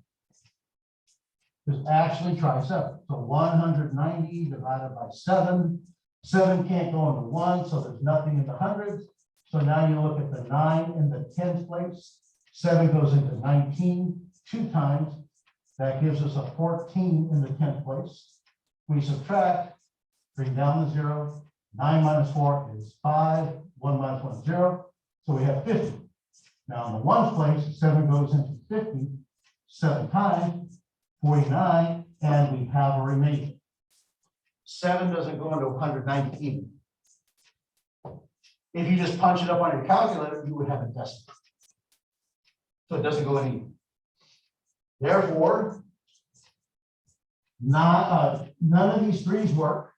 Just actually try 7. So 190 divided by 7. 7 can't go into 1, so there's nothing in the hundreds. So now you look at the 9 in the 10th place, 7 goes into 19 2 times. That gives us a 14 in the 10th place. We subtract, bring down the 0. 9 minus 4 is 5. 1 minus 1 is 0. So we have 50. Now in the 1st place, 7 goes into 50 7 times, 49, and we have a remainder. 7 doesn't go into 190 even. If you just punch it up on your calculator, you would have a decimal. So it doesn't go in even. Therefore, none of these 3's work,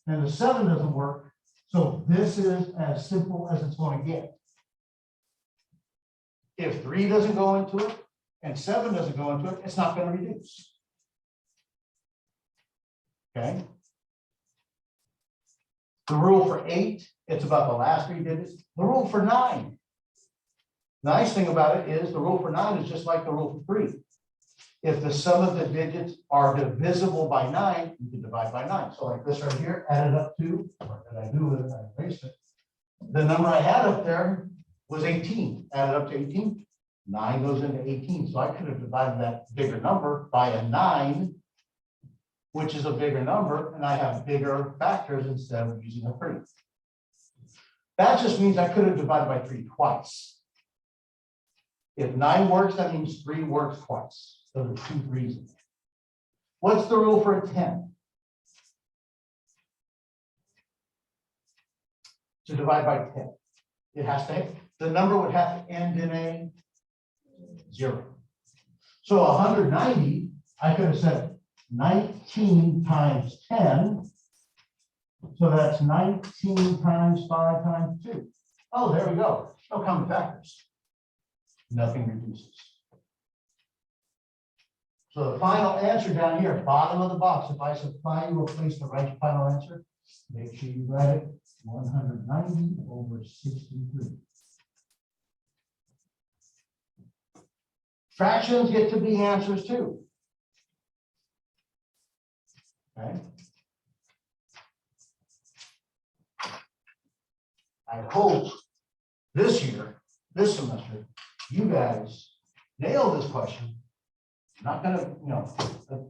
and the 7 doesn't work. So this is as simple as it's going to get. If 3 doesn't go into it and 7 doesn't go into it, it's not going to reduce. Okay. The rule for 8, it's about the last 3 digits. The rule for 9. The nice thing about it is the rule for 9 is just like the rule for 3. If the sum of the digits are divisible by 9, you can divide by 9. So like this right here, added up to, what did I do with it? I erased it. The number I had up there was 18. Added up to 18. 9 goes into 18. So I could have divided that bigger number by a 9, which is a bigger number, and I have bigger factors instead of using a 3. That just means I could have divided by 3 twice. If 9 works, that means 3 works twice. So there's 2 3's in there. What's the rule for a 10? To divide by 10. It has to, the number would have to end in a 0. So 190, I could have said 19 times 10. So that's 19 times 5 times 2. Oh, there we go. No common factors. Nothing reduces. So the final answer down here, bottom of the box, if I supply you a place to write your final answer, make sure you write it 190 over 63. Fractions get to be answers too. Okay. I hope this year, this semester, you guys nail this question. Not gonna,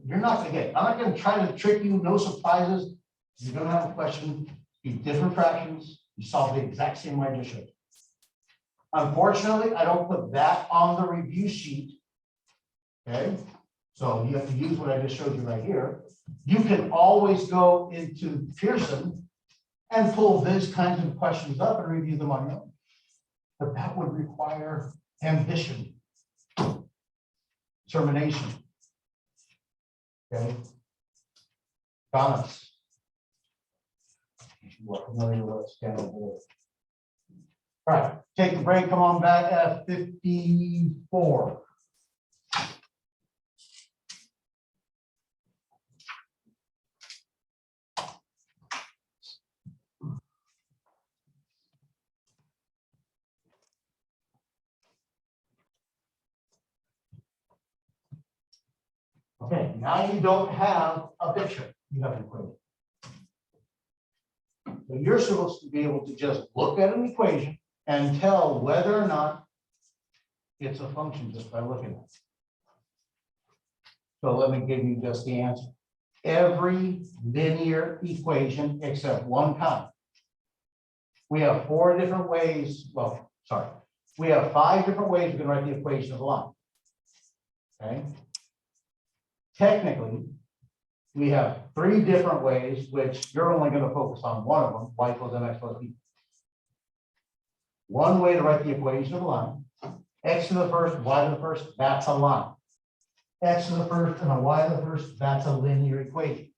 you're not gonna get, I'm not gonna try to trick you, no surprises. You're gonna have a question, be different fractions, you solve the exact same way I just showed you. Unfortunately, I don't put that on the review sheet. Okay, so you have to use what I just showed you right here. You can always go into Pearson and pull these kinds of questions up and review them on your own. But that would require ambition, determination. Okay. Balance. You're familiar with what's down over there. All right, take the break, come on back at 54. Okay, now you don't have a picture, you have an equation. So you're supposed to be able to just look at an equation and tell whether or not it's a function just by looking at it. So let me give you just the answer. Every linear equation except one kind. We have 4 different ways, we have 5 different ways we can write the equation of a line. Okay. Technically, we have 3 different ways, which you're only going to focus on one of them, y equals mx plus b. One way to write the equation of a line, x to the first, y to the first, that's a line. X to the first and a y to the first, that's a linear equation.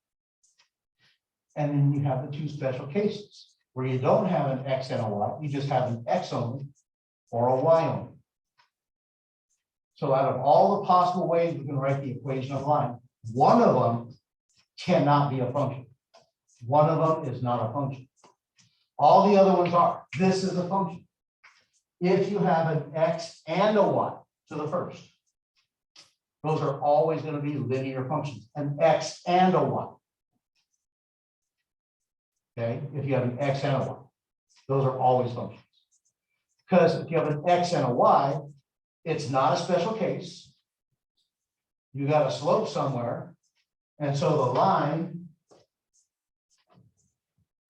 And then you have the 2 special cases, where you don't have an x and a y, you just have an x only or a y only. So out of all the possible ways we can write the equation of a line, one of them cannot be a function. One of them is not a function. All the other ones are. This is a function. If you have an x and a y to the first, those are always going to be linear functions, an x and a y. Okay, if you have an x and a y. Those are always functions. Because if you have an x and a y, it's not a special case. You got a slope somewhere, and so the line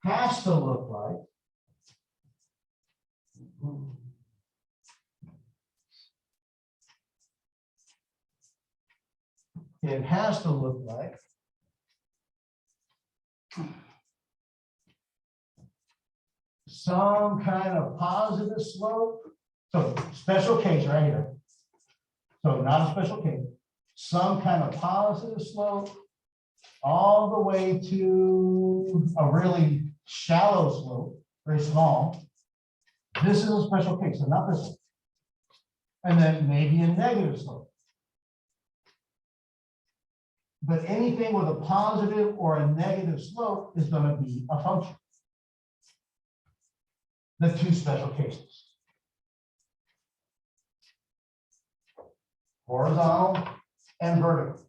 has to look like some kind of positive slope. So special case right here. So not a special case, some kind of positive slope all the way to a really shallow slope, very small. This is a special case, so not this one. And then maybe a negative slope. But anything with a positive or a negative slope is going to be a function. The two special cases. Horizontal and vertical.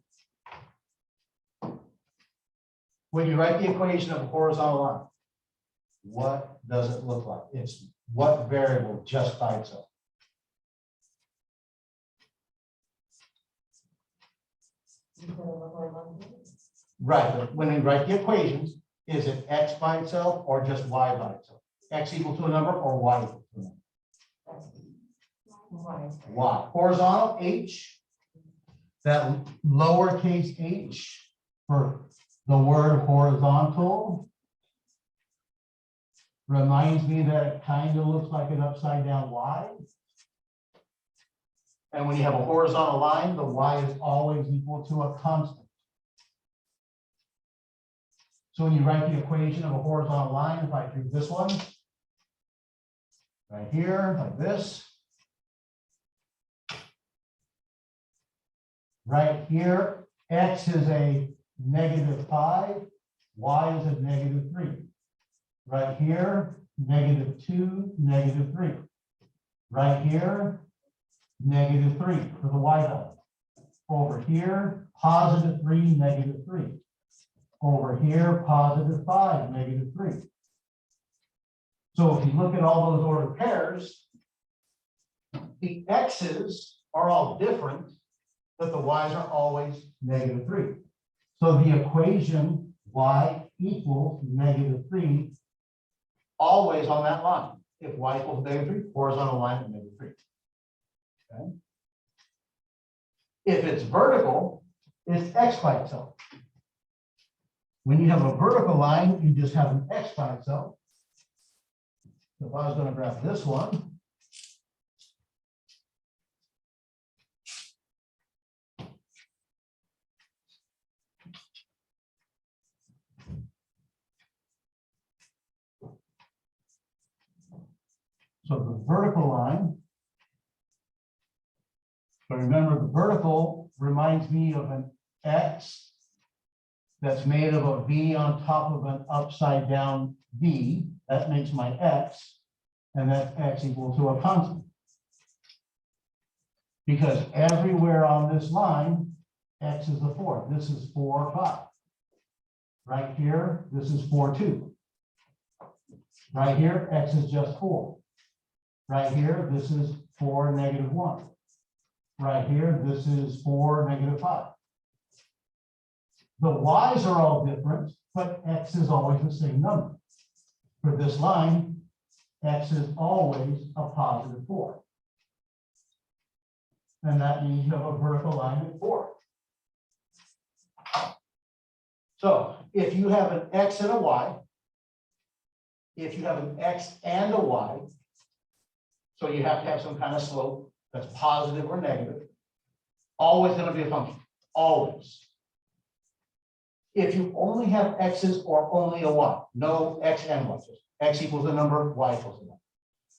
When you write the equation of a horizontal line, what does it look like? It's what variable just by itself? Right, but when we write the equations, is it x by itself or just y by itself? X equal to a number or y equal to a number? Y. Horizontal, h. That lowercase h for the word horizontal reminds me that it kind of looks like an upside down y. And when you have a horizontal line, the y is always equal to a constant. So when you write the equation of a horizontal line, if I do this one, right here, like this. Right here, x is a -5, y is a -3. Right here, -2, -3. Right here, -3 for the y value. Over here, +3, -3. Over here, +5, -3. So if you look at all those ordered pairs, the x's are all different, but the y's are always -3. So the equation y equals -3 always on that line. If y equals -3, horizontal line at -3. Okay. If it's vertical, it's x by itself. When you have a vertical line, you just have an x by itself. If I was going to graph this one, so the vertical line, so remember the vertical reminds me of an x that's made of a v on top of an upside down v. That makes my x, and that's x equal to a constant. Because everywhere on this line, x is a 4. This is 4, 5. Right here, this is 4, 2. Right here, x is just 4. Right here, this is 4, -1. Right here, this is 4, -5. The y's are all different, but x is always the same number. For this line, x is always a +4. And that means you have a vertical line at 4. So if you have an x and a y, if you have an x and a y, so you have to have some kind of slope that's positive or negative, always going to be a function, always. If you only have x's or only a y, no x and y, x equals a number, y equals a number.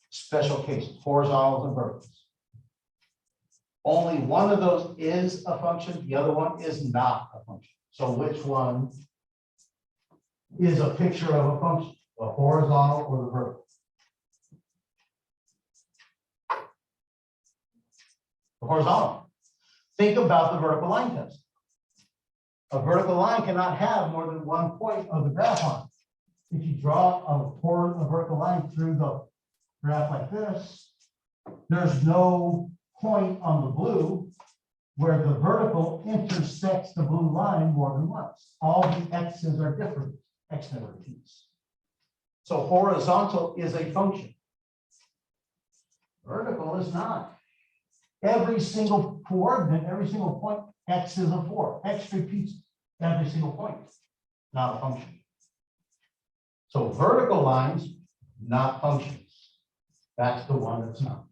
Special cases, horizontals and verticals. Only one of those is a function, the other one is not a function. So which one is a picture of a function, the horizontal or the vertical? The horizontal. Think about the vertical line test. A vertical line cannot have more than one point of the graph line. if you draw a vertical line through the graph like this, there's no point on the blue where the vertical intersects the blue line more than once. All the x's are different. X never repeats. So horizontal is a function. Vertical is not. Every single coordinate, every single point, x is a 4. X repeats every single point, not a function. So vertical lines, not functions. That's the one that's not.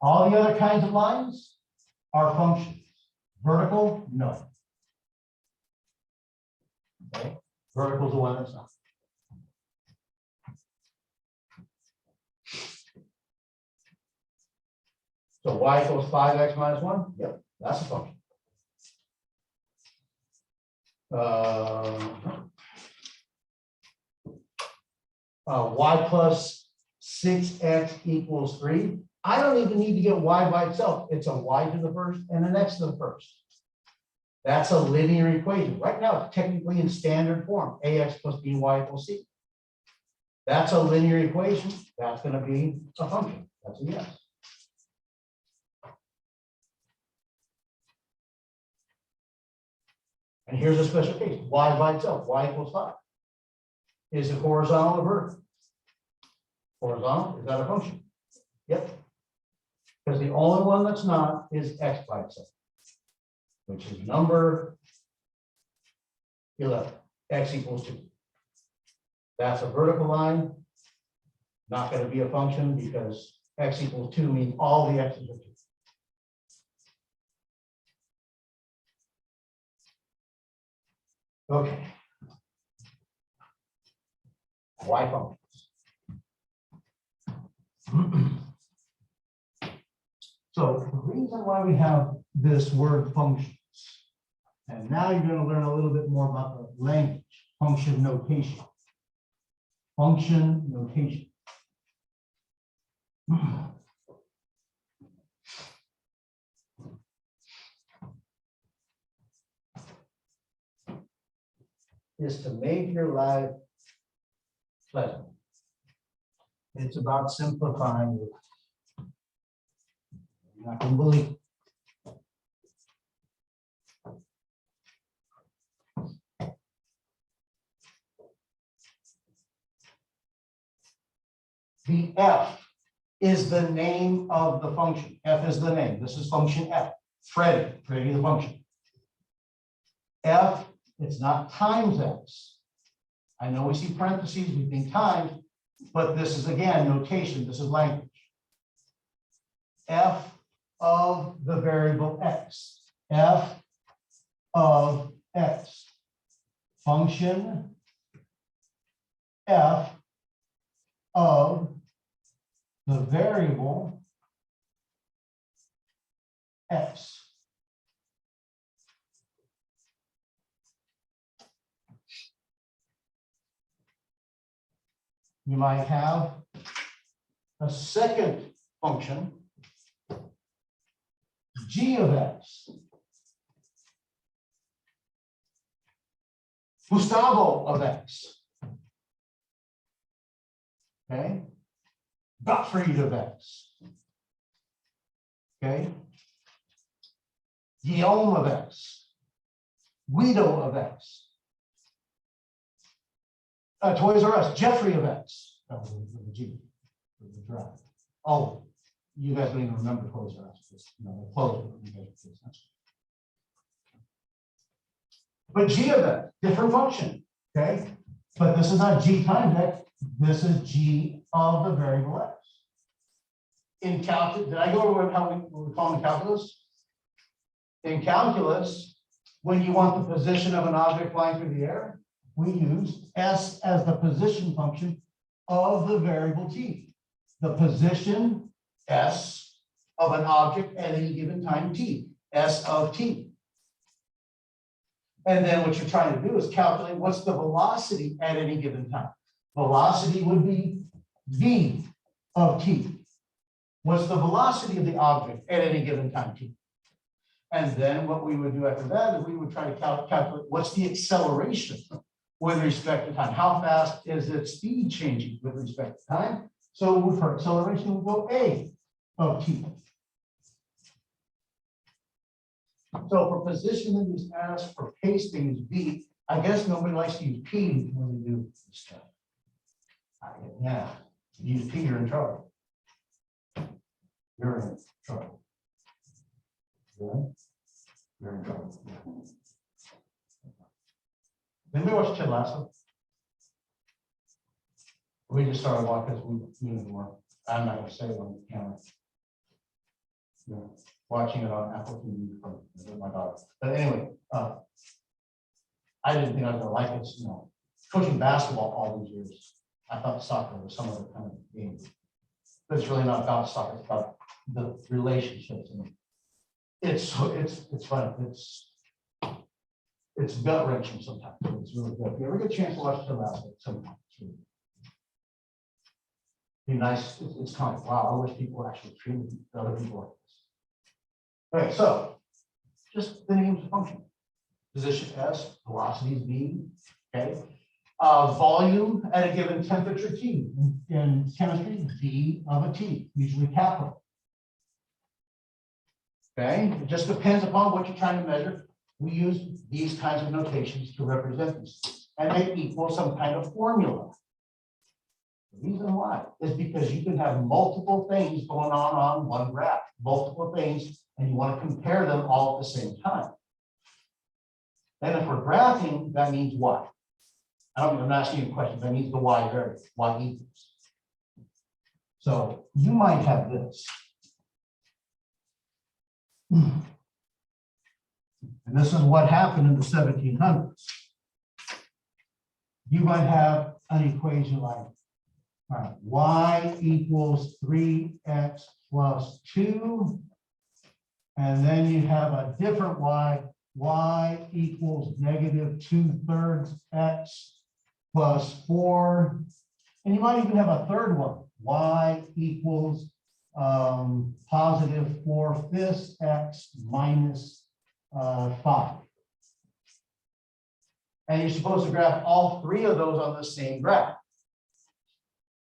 All the other kinds of lines are functions. Vertical, no. Okay. Vertical is the one that's not. So y equals 5x minus 1? Yep, that's a function. Y plus 6x equals 3. I don't even need to get y by itself. It's a y to the first and an x to the first. That's a linear equation. Right now, it's technically in standard form. Ax plus by equals c. That's a linear equation. That's going to be a function. That's a yes. And here's a special case. Y by itself. Y equals 5. Is it horizontal or vertical? Horizontal, is that a function? Yep. Because the only one that's not is x by itself, which is number 11, x equals 2. That's a vertical line, not going to be a function because x equals 2 means all the x's are 2. Okay. Y functions. So the reason why we have this word functions, and now you're going to learn a little bit more about the language, function notation. Function notation. Is to make your life pleasant. It's about simplifying your life. You're not going to believe. The f is the name of the function. F is the name. This is function f. Freddy the function. F, it's not times x. I know we see parentheses, we think times, but this is again notation. This is language. F of the variable x. F of x. Function f of the variable x. You might have a second function, g of x. Gustavo of x. Okay. Gottfried of x. Okay. Guillaume of x. Guido of x. Toys R Us, Jeffrey of x. That was the G, the drive. Oh, you guys don't even remember Toys R Us. Just, you know, close it. But G of x, different function. Okay. But this is not G times x. This is G of the variable x. In calculus, did I go over how we call in calculus? In calculus, when you want the position of an object flying through the air, we use s as the position function of the variable t. The position s of an object at any given time t, s of t. And then what you're trying to do is calculate what's the velocity at any given time. Velocity would be v of t. What's the velocity of the object at any given time t? And then what we would do after that is we would try to calculate what's the acceleration. with respect to time. How fast is its speed changing with respect to time? So for acceleration, we'll go A of t. So for position that is S, for pasting is B. I guess nobody likes to use P when they do this stuff. Yeah, you use P, you're in trouble. You're in trouble. You're in trouble. Anybody watch Ted Lasso? We just started watching because we need more. I'm not going to say it on the camera. Yeah, watching it on Apple TV from my daughter. But anyway, I didn't think I was going to like it. You know, coaching basketball all these years, I thought soccer was some other kind of game. But it's really not about soccer. It's about the relationships. And it's fun. It's gut wrenching sometimes. It's really good. If you ever get a chance to watch the last one, sometimes it's really be nice. It's kind of wow. I wish people actually treated other people like this. Okay, so just the names of function. Position S, velocity is V. Okay. Volume at a given temperature T. In chemistry, V of a T, usually capital. Okay, it just depends upon what you're trying to measure. We use these kinds of notations to represent these things, and they equal some kind of formula. The reason why is because you can have multiple things going on one graph, multiple things, and you want to compare them all at the same time. And if we're graphing, that means what? I'm not asking you a question. That means the y variable, y equals. So you might have this. And this is what happened in the 1700s. You might have an equation like y equals 3x plus 2. And then you have a different y equals negative 2/3 x plus 4. And you might even have a third one, y equals positive 4/5 x minus 5. And you're supposed to graph all three of those on the same graph.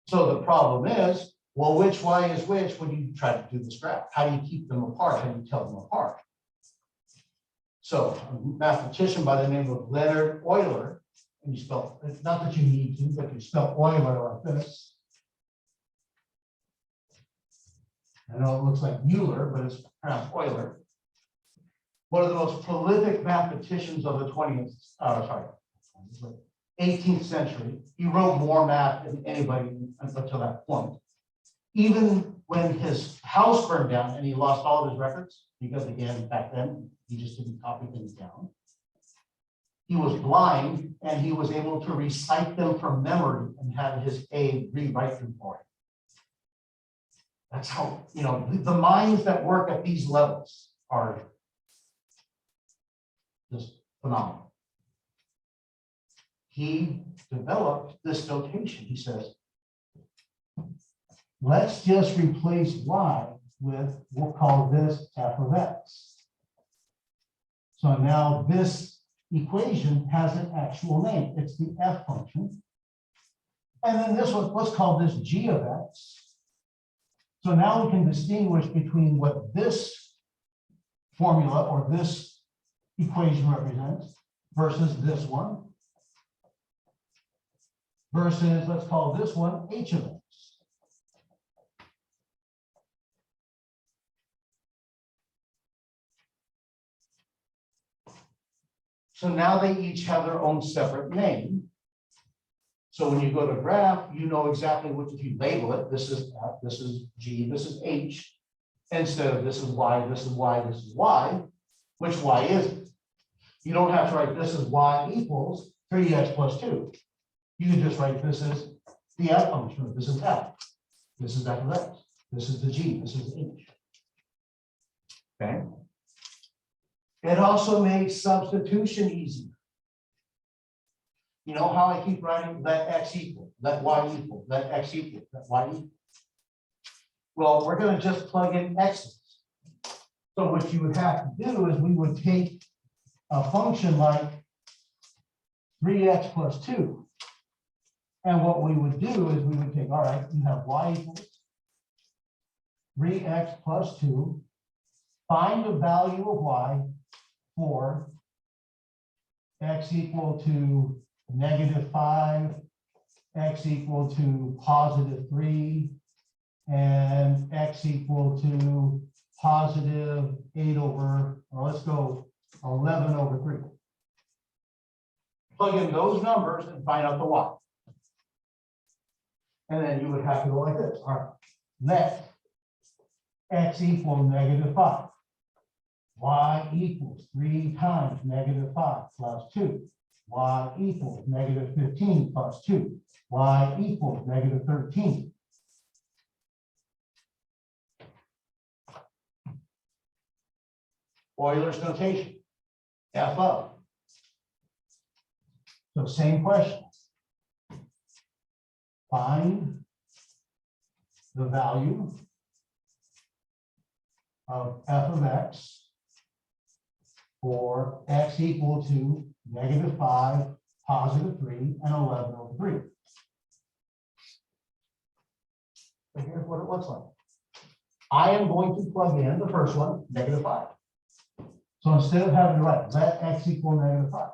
So the problem is, well, which y is which when you try to do this graph? How do you keep them apart? How do you tell them apart? So a mathematician by the name of Leonard Euler, and you spell, it's not that you need to, but you spell Euler like this. I know it looks like Euler, but it's pronounced Euler. One of the most prolific mathematicians of the 18th century. He wrote more math than anybody until that point. Even when his house burned down and he lost all of his records, because again, back then, he just didn't copy things down. He was blind and he was able to recite them from memory and have his aide rewrite them for him. That's how, you know, the minds that work at these levels are just phenomenal. He developed this notation. He says, let's just replace y with, we'll call this f of x. So now this equation has an actual name. It's the f function. And then this one, let's call this g of x. So now we can distinguish between what this formula or this equation represents versus this one. Versus, let's call this one h of x. So now they each have their own separate name. So when you go to graph, you know exactly what, if you label it, this is F, this is G, this is H, instead of this is Y, this is Y, this is Y, which Y is it? You don't have to write this is Y equals 3x plus 2. You can just write this as the F function. This is F. This is F of X. This is the G. This is H. Okay. It also makes substitution easier. You know how I keep writing let X equal, let Y equal, let X equal, let Y equal? Well, we're going to just plug in X's. So what you would have to do is we would take a function like 3x plus 2. And what we would do is we would take, all right, you have y equals 3x plus 2. Find the value of y for x equal to -5, x equal to +3, and x equal to +8 or let's go 11 over 3. Plug in those numbers and find out the y. And then you would have to go like this. All right, let x equal -5. Y equals 3 times -5 plus 2. Y equals -15 plus 2. Y equals -13. Euler's notation, F of. So same question. Find the value of f of x for x equal to -5, +3, and 11 over 3. So here's what it looks like. I am going to plug in the first one, -5. So instead of having to write let x equal -5,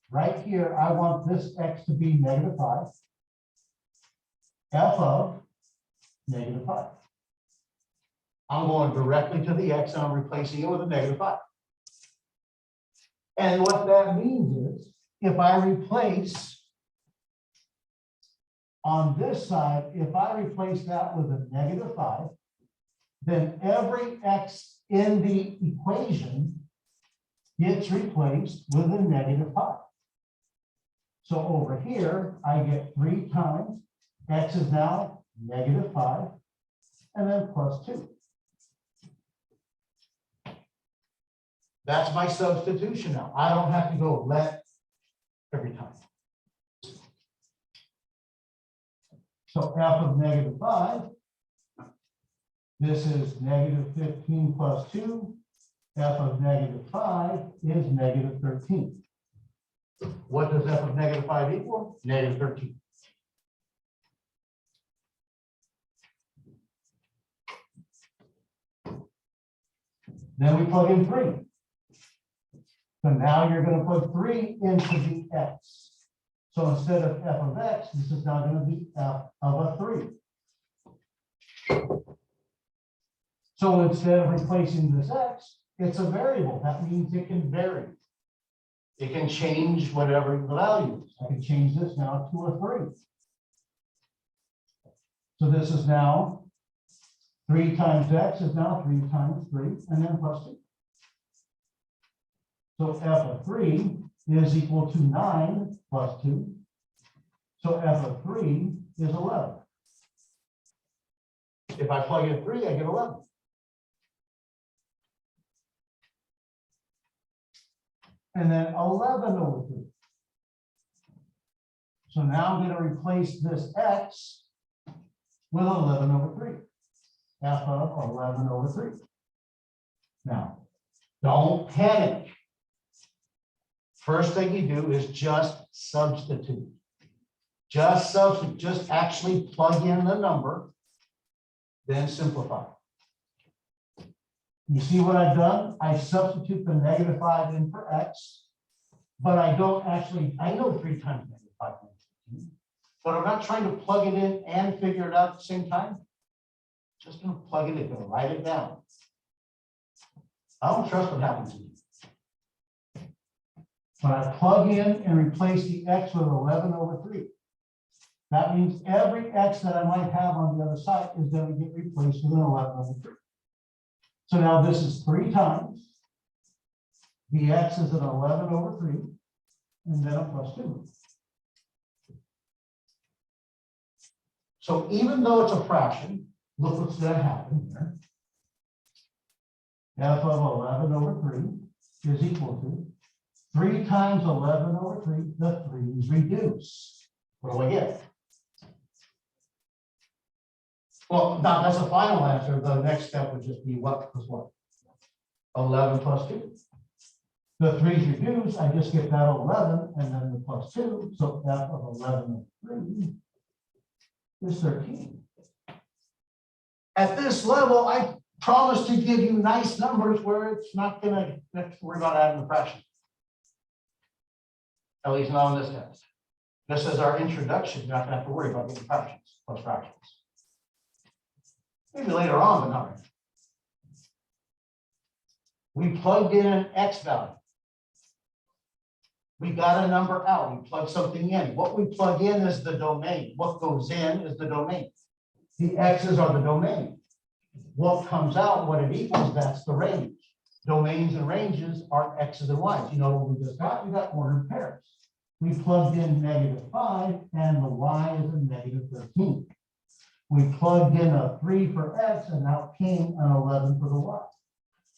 right here, I want this x to be -5, f of -5. I'm going directly to the x and I'm replacing it with a -5. And what that means is if I replace on this side, if I replace that with a -5, then every x in the equation gets replaced with a -5. So over here, I get 3 times, x is now -5, and then plus 2. That's my substitution now. I don't have to go let every time. So f of -5, this is -15 plus 2. F of -5 is -13. What does f of -5 equal? -13. Then we plug in 3. So now you're going to put 3 into the x. So instead of f of x, this is now going to be f of a 3. So instead of replacing this x, it's a variable. That means it can vary. It can change whatever the value is. I can change this now to a 3. So this is now 3 times x is now 3 times 3, and then plus 2. So f of 3 is equal to 9 plus 2. So f of 3 is 11. If I plug in 3, I get 11. And then 11 over 3. So now I'm going to replace this x with 11 over 3. F of 11 over 3. Now, don't panic. First thing you do is just substitute. Just substitute. Just actually plug in the number, then simplify. You see what I've done? I substitute the -5 in for x, but I don't actually, I know 3 times -5 is 15, but I'm not trying to plug it in and figure it out at the same time. Just going to plug it in, going to write it down. I don't trust what happens to you. When I plug in and replace the x with 11 over 3, that means every x that I might have on the other side is going to get replaced with an 11 over 3. So now this is 3 times. The x is an 11 over 3, and then a plus 2. So even though it's a fraction, look what's going to happen here. F of 11 over 3 is equal to 3 times 11 over 3, the 3's reduce. What do I get? Well, now that's a final answer. The next step would just be what plus what? 11 plus 2. The 3's reduced, I just get that 11 and then the plus 2, so f of 11 and 3 is 13. At this level, I promise to give you nice numbers where it's not gonna have to worry about adding the fraction. At least not on this test. This is our introduction, you're not gonna have to worry about getting fractions, plus fractions. Maybe later on, but not right now. We plugged in an x value. We got a number out, we plug something in. What we plug in is the domain. What goes in is the domain. The x's are the domain. What comes out, what it equals, that's the range. Domains and ranges are x's and y's. You know what we just got? We got ordered pairs. We plugged in -5 and the y is a -13. We plugged in a 3 for x and out came an 11 for the y.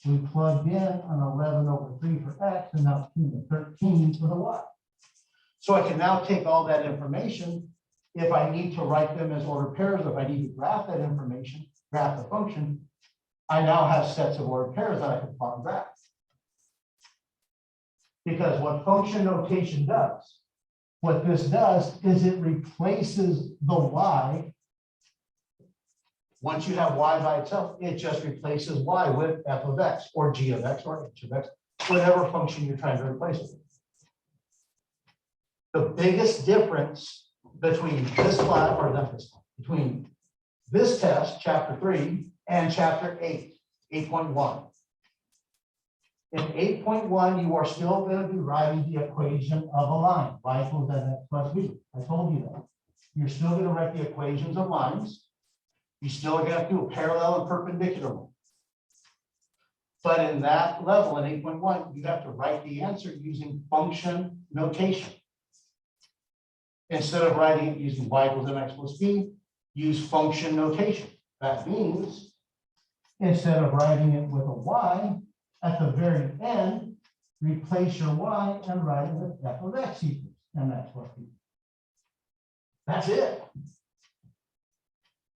We plugged in an 11 over 3 for x and now 13 for the y. So I can now take all that information. If I need to write them as ordered pairs, if I need to graph that information, graph the function, I now have sets of ordered pairs that I can plot and graph. Because what function notation does, what this does is it replaces the y. Once you have y by itself, it just replaces y with f of x or g of x or h of x, whatever function you're trying to replace it with. The biggest difference between this class, or not this, between this test, chapter 3, and chapter 8, 8.1. In 8.1, you are still going to be writing the equation of a line, y equals mx plus b. I told you that. You're still going to write the equations of lines. You still are going to have to do a parallel and perpendicular one. But in that level, in 8.1, you have to write the answer using function notation. Instead of writing it using y equals mx plus b, use function notation. That means instead of writing it with a y, at the very end, replace your y and write it with f of x equals mx plus b. That's it.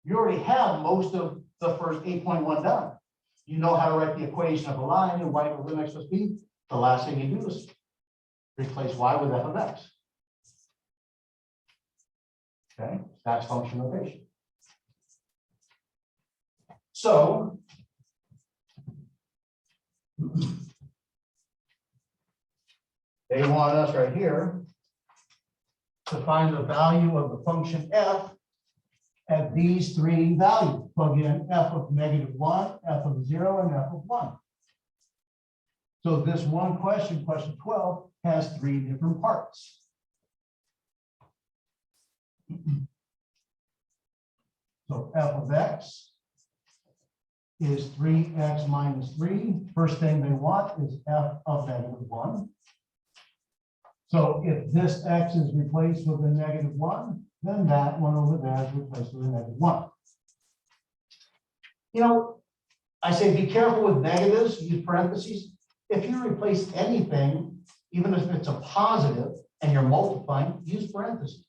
You already have most of the first 8.1 done. You know how to write the equation of a line and y equals mx plus b. The last thing you do is replace y with f of x. Okay, that's function notation. So they want us right here to find the value of the function f at these three values. Plug in f of -1, f of 0, and f of 1. So this one question, question 12, has three different parts. So f of x is 3x minus 3. First thing they want is f of -1. So if this x is replaced with a -1, then that one over there is replaced with a -1. You know, I say be careful with negatives, use parentheses. If you replace anything, even if it's a positive and you're multiplying, use parentheses.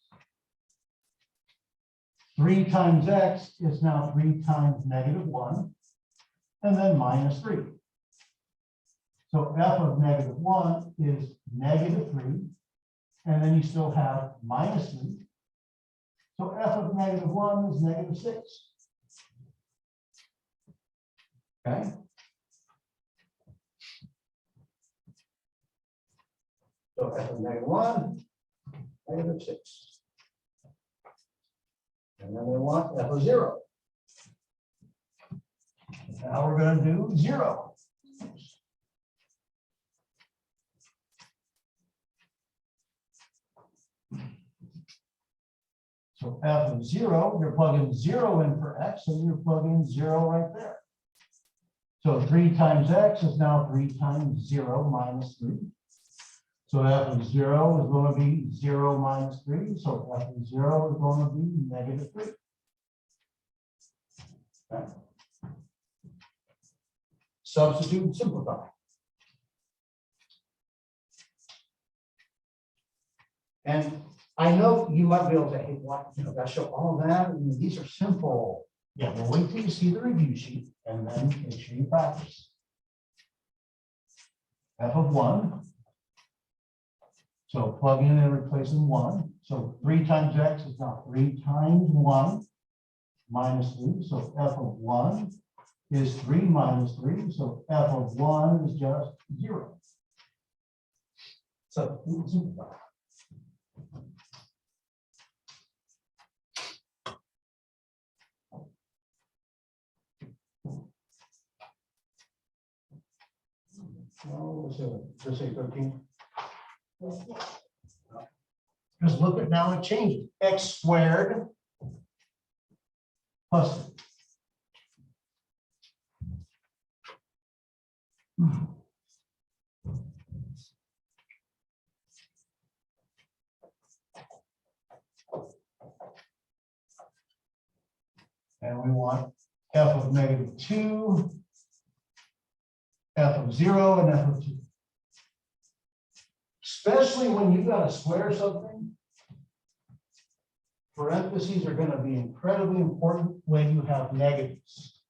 3 times x is now 3 times -1, and then minus 3. So f of -1 is -3, and then you still have minus 3. So f of -1 is -6. Okay. So f of -1, -6. And then we want f of 0. Now we're going to do 0. So f of 0, you're plugging 0 in for x, and you're plugging 0 right there. So 3 times x is now 3 times 0 minus 3. So f of 0 is going to be 0 minus 3. So f of 0 is going to be -3. Okay. Substitute and simplify. And I know you might be able to, hey, what, you know, gotta show all that. I mean, these are simple. Yeah, well, wait till you see the review sheet and then make sure you practice. f of 1. So plug in and replace in 1. So 3 times x is now 3 times 1 minus 3. So f of 1 is 3 minus 3. So f of 1 is just 0. So just say 13. Because look at now it changes. X squared plus. And we want f of -2, f of 0, and f of 2. Especially when you got to square something, parentheses are going to be incredibly important when you have negatives.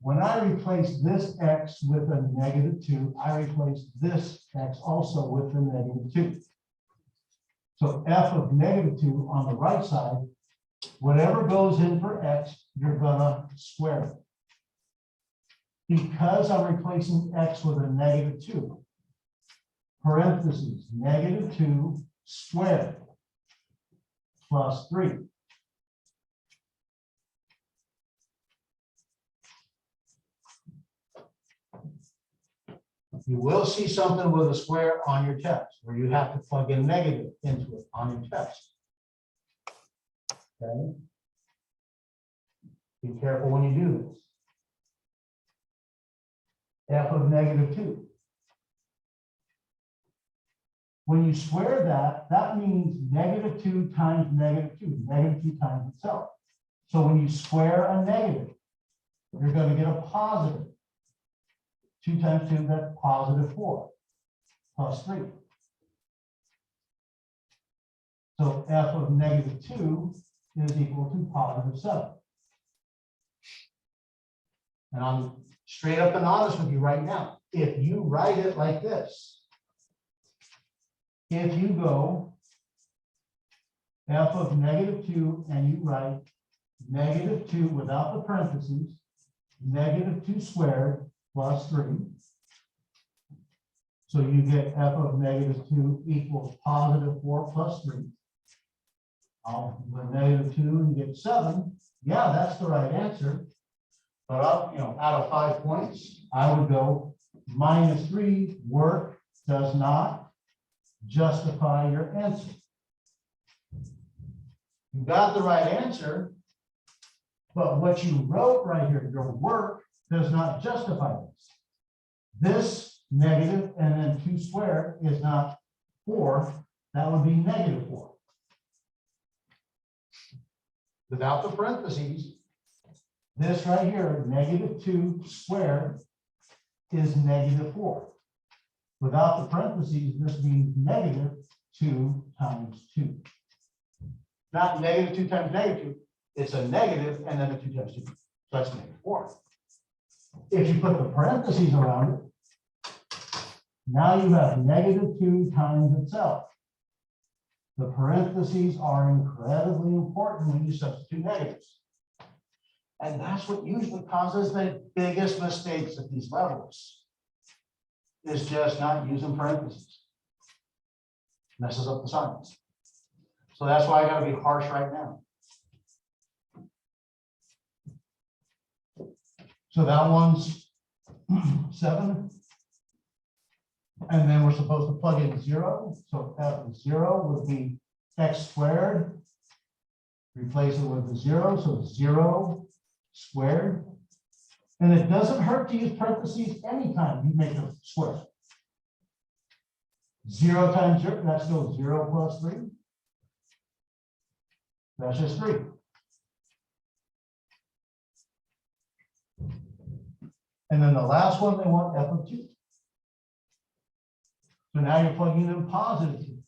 When I replace this x with a -2, I replace this x also with a -2. So f of -2 on the right side, whatever goes in for x, you're gonna square it. Because I'm replacing x with a -2, parentheses, -2 squared plus 3. You will see something with a square on your test where you have to plug in negative into it on your test. Okay. Be careful when you do this. F of -2. When you square that, that means -2 times -2, -2 times itself. So when you square a negative, you're going to get a positive. 2 times 2, that's positive 4, plus 3. So f of -2 is equal to positive 7. And I'm straight up and honest with you right now. If you write it like this, if you go f of -2 and you write -2 without the parentheses, -2 squared plus 3. So you get f of -2 equals positive 4 plus 3. I'll with -2 and get 7. Yeah, that's the right answer. But out of 5 points, I would go -3. Work does not justify your answer. You got the right answer, but what you wrote right here, your work, does not justify this. This negative and then 2 squared is not 4. That would be -4. Without the parentheses, this right here, -2 squared, is -4. Without the parentheses, this means -2 times 2. Not -2 times -2. It's a negative and then a 2 times 2. So that's -4. If you put the parentheses around it, now you have -2 times itself. The parentheses are incredibly important when you substitute negatives. And that's what usually causes the biggest mistakes at these levels, is just not using parentheses. Messes up the science. So that's why I gotta be harsh right now. So that one's 7. And then we're supposed to plug in 0. So f of 0 would be x squared. Replace it with the 0. So 0 squared. And it doesn't hurt to use parentheses anytime you make a square. 0 times 0, that's still 0 plus 3. That's just 3. And then the last one, they want f of 2. So now you're plugging in positive 2.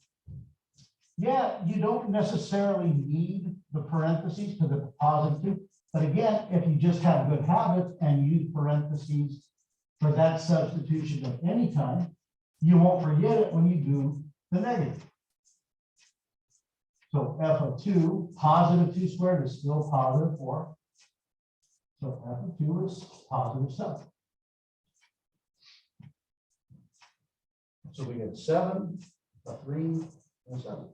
Yeah, you don't necessarily need the parentheses because it's positive 2. But again, if you just have good habits and use parentheses for that substitution at any time. You won't forget it when you do the negative. So f of 2, positive 2 squared is still positive 4. So f of 2 is positive 7. So we get 7, a 3, and a 7.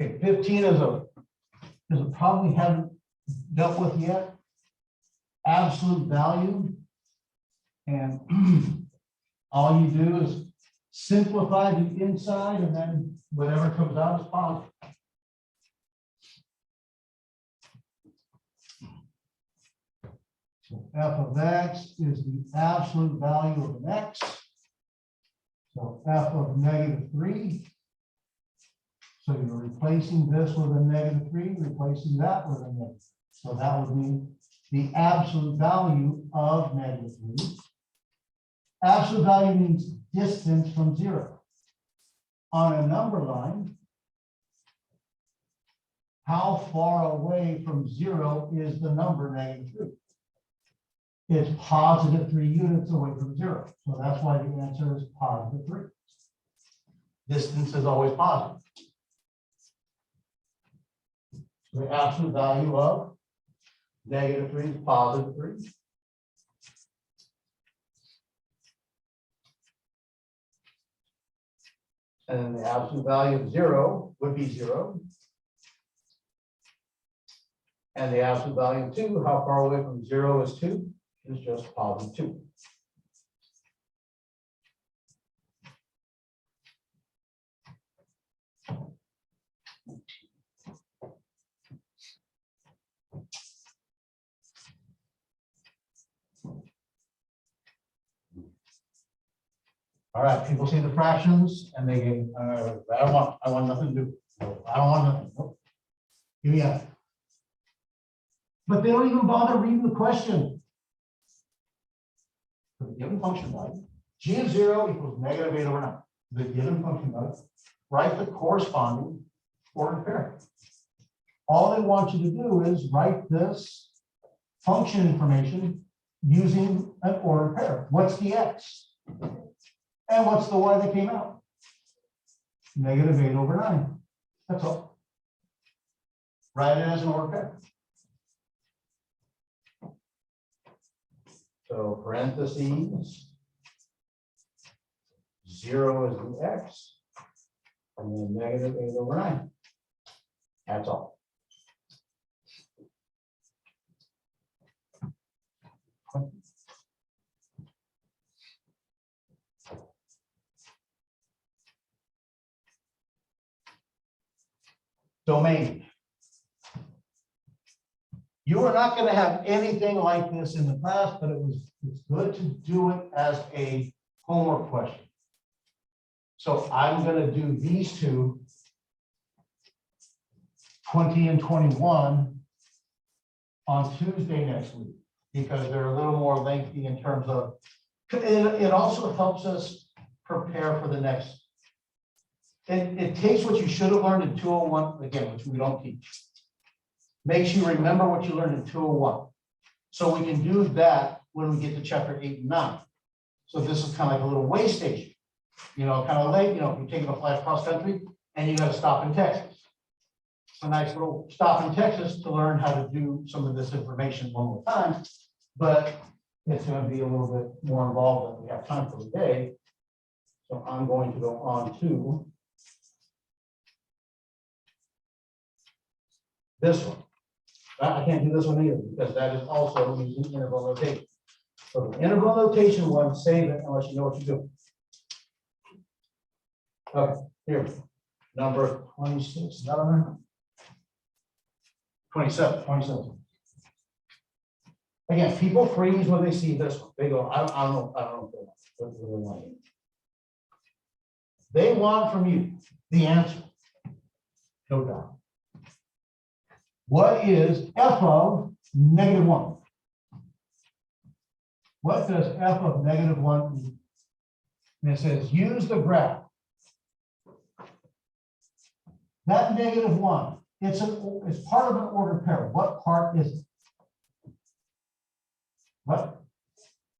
Okay, 15 is a probably haven't dealt with yet. Absolute value. And all you do is simplify the inside, and then whatever comes out is positive. So f of x is the absolute value of an x. So f of -3. So you're replacing this with a -3, replacing that with a negative. So that would be the absolute value of -3. Absolute value means distance from 0. On a number line, how far away from 0 is the number -3? It's positive 3 units away from 0. So that's why the answer is positive 3. Distance is always positive. So the absolute value of -3 is positive 3. And then the absolute value of 0 would be 0. And the absolute value of 2, how far away from 0 is 2? Is just positive 2. All right, people see the fractions and they get, I want nothing to do. I don't want nothing. Nope. Give me a. But they don't even bother reading the question. For the given function value, g of 0 equals -8/9. The given function value, write the corresponding ordered pair. All they want you to do is write this function information using an ordered pair. What's the x? And what's the y that came out? -8/9. That's all. Write it as an ordered pair. So parentheses, 0 is the x, and then -8/9. That's all. Domain. You are not going to have anything like this in the class, but it's good to do it as a homework question. So I'm going to do these two, 20 and 21, on Tuesday next week, because they're a little more lengthy in terms of, it also helps us prepare for the next. It takes what you should have learned in 201, again, which we don't teach. Makes you remember what you learned in 201. So we can do that when we get to chapter 8 and 9. So this is kind of like a little way station, kind of late, if you're taking a flight cross country and you got to stop in Texas. A nice little stop in Texas to learn how to do some of this information one more time, but it's going to be a little bit more involved than we have time for today. So I'm going to go on to this one. I can't do this one either because that is also using interval notation. So the interval notation one, save it unless you know what you're doing. Okay, here, number 26, number 27. Again, people freeze when they see this one. They go, I don't know what they want. They want from you the answer. No doubt. What is f of -1? What does f of -1 mean? And it says use the graph. That -1, it's part of an ordered pair. What part is it? What?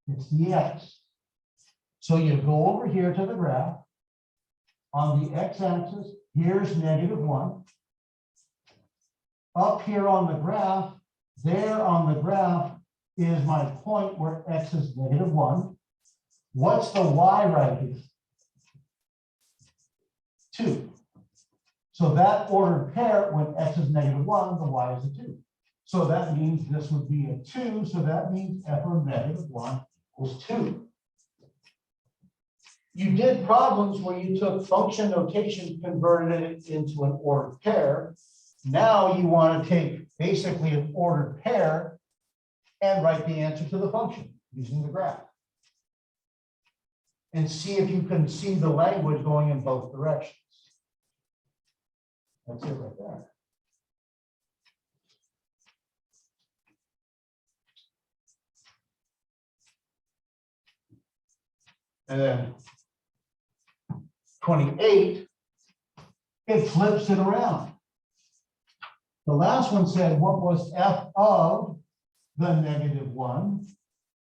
It's the x. So you go over here to the graph. On the x-axis, here's -1. Up here on the graph, there on the graph is my point where x is -1. What's the y right here? 2. So that ordered pair, when x is -1, the y is a 2. So that means this would be a 2. So that means f of -1 equals 2. You did problems where you took function notation, converted it into an ordered pair. Now you want to take basically an ordered pair and write the answer to the function using the graph. And see if you can see the language going in both directions. That's it right there. And then 28, it flips it around. The last one said, what was f of the -1?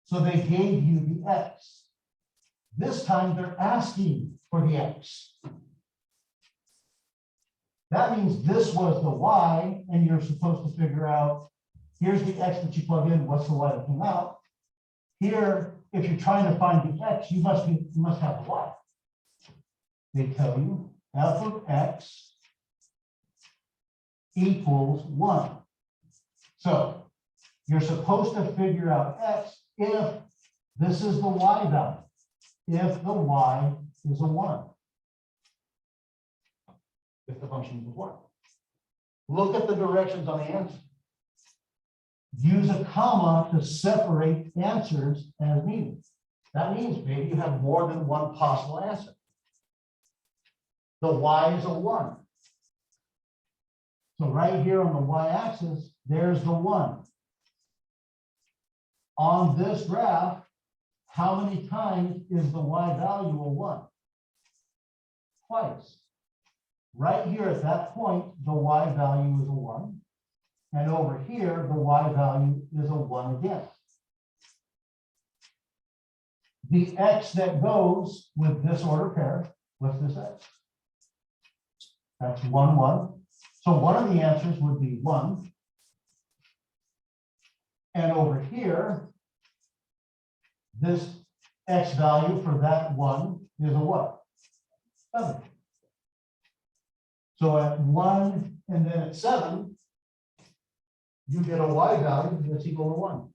So they gave you the x. This time they're asking for the x. That means this was the y, and you're supposed to figure out, here's the x that you plug in, what's the y that came out? Here, if you're trying to find the x, you must have the y. They tell you f of x equals 1. So you're supposed to figure out x if this is the y value, if the y is a 1. If the function is 1. Look at the directions on the answer. Use a comma to separate answers as needed. That means maybe you have more than one possible answer. The y is a 1. So right here on the y-axis, there's the 1. On this graph, how many times is the y value a 1? Twice. Right here at that point, the y value is a 1. And over here, the y value is a 1 again. The x that goes with this order pair, what's this x? That's 1, 1. So one of the answers would be 1. And over here, this x value for that 1 is a what? 7. So at 1 and then at 7, you get a y value that's equal to 1.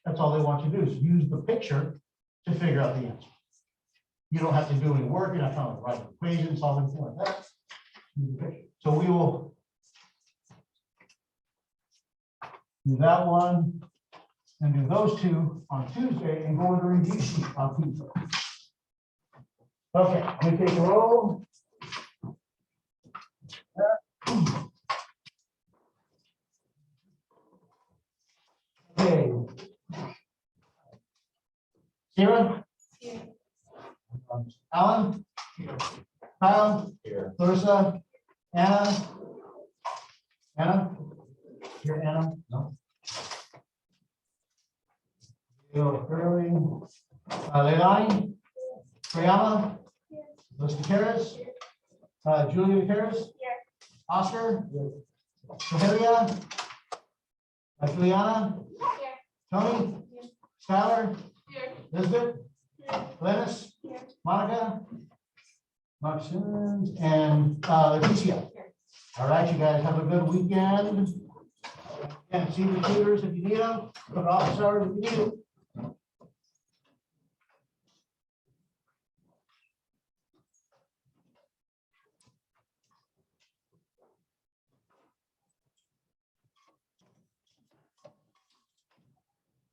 That's all they want you to do is use the picture to figure out the answer. You don't have to do any work. You're not trying to write equations, solve anything like that. Use the picture. So we will do that one and do those two on Tuesday and go into review sheet on Tuesday. Okay, let me take a roll. Okay. Sarah? Here. Alan? Here. Kyle? Here. Larissa? Anna? Anna? Here, Anna? No. Curly. Leilani? Priyama? Liz Gutierrez? Julia Gutierrez? Here. Oscar? Cornelia? Juliana? Here. Tony? Here. Skylar? Here. Elizabeth? Here. Lennis? Here. Monica? Mark Simmons and Leticia. All right, you guys have a good weekend. And see the tutors if you need them, put office hours if you need them.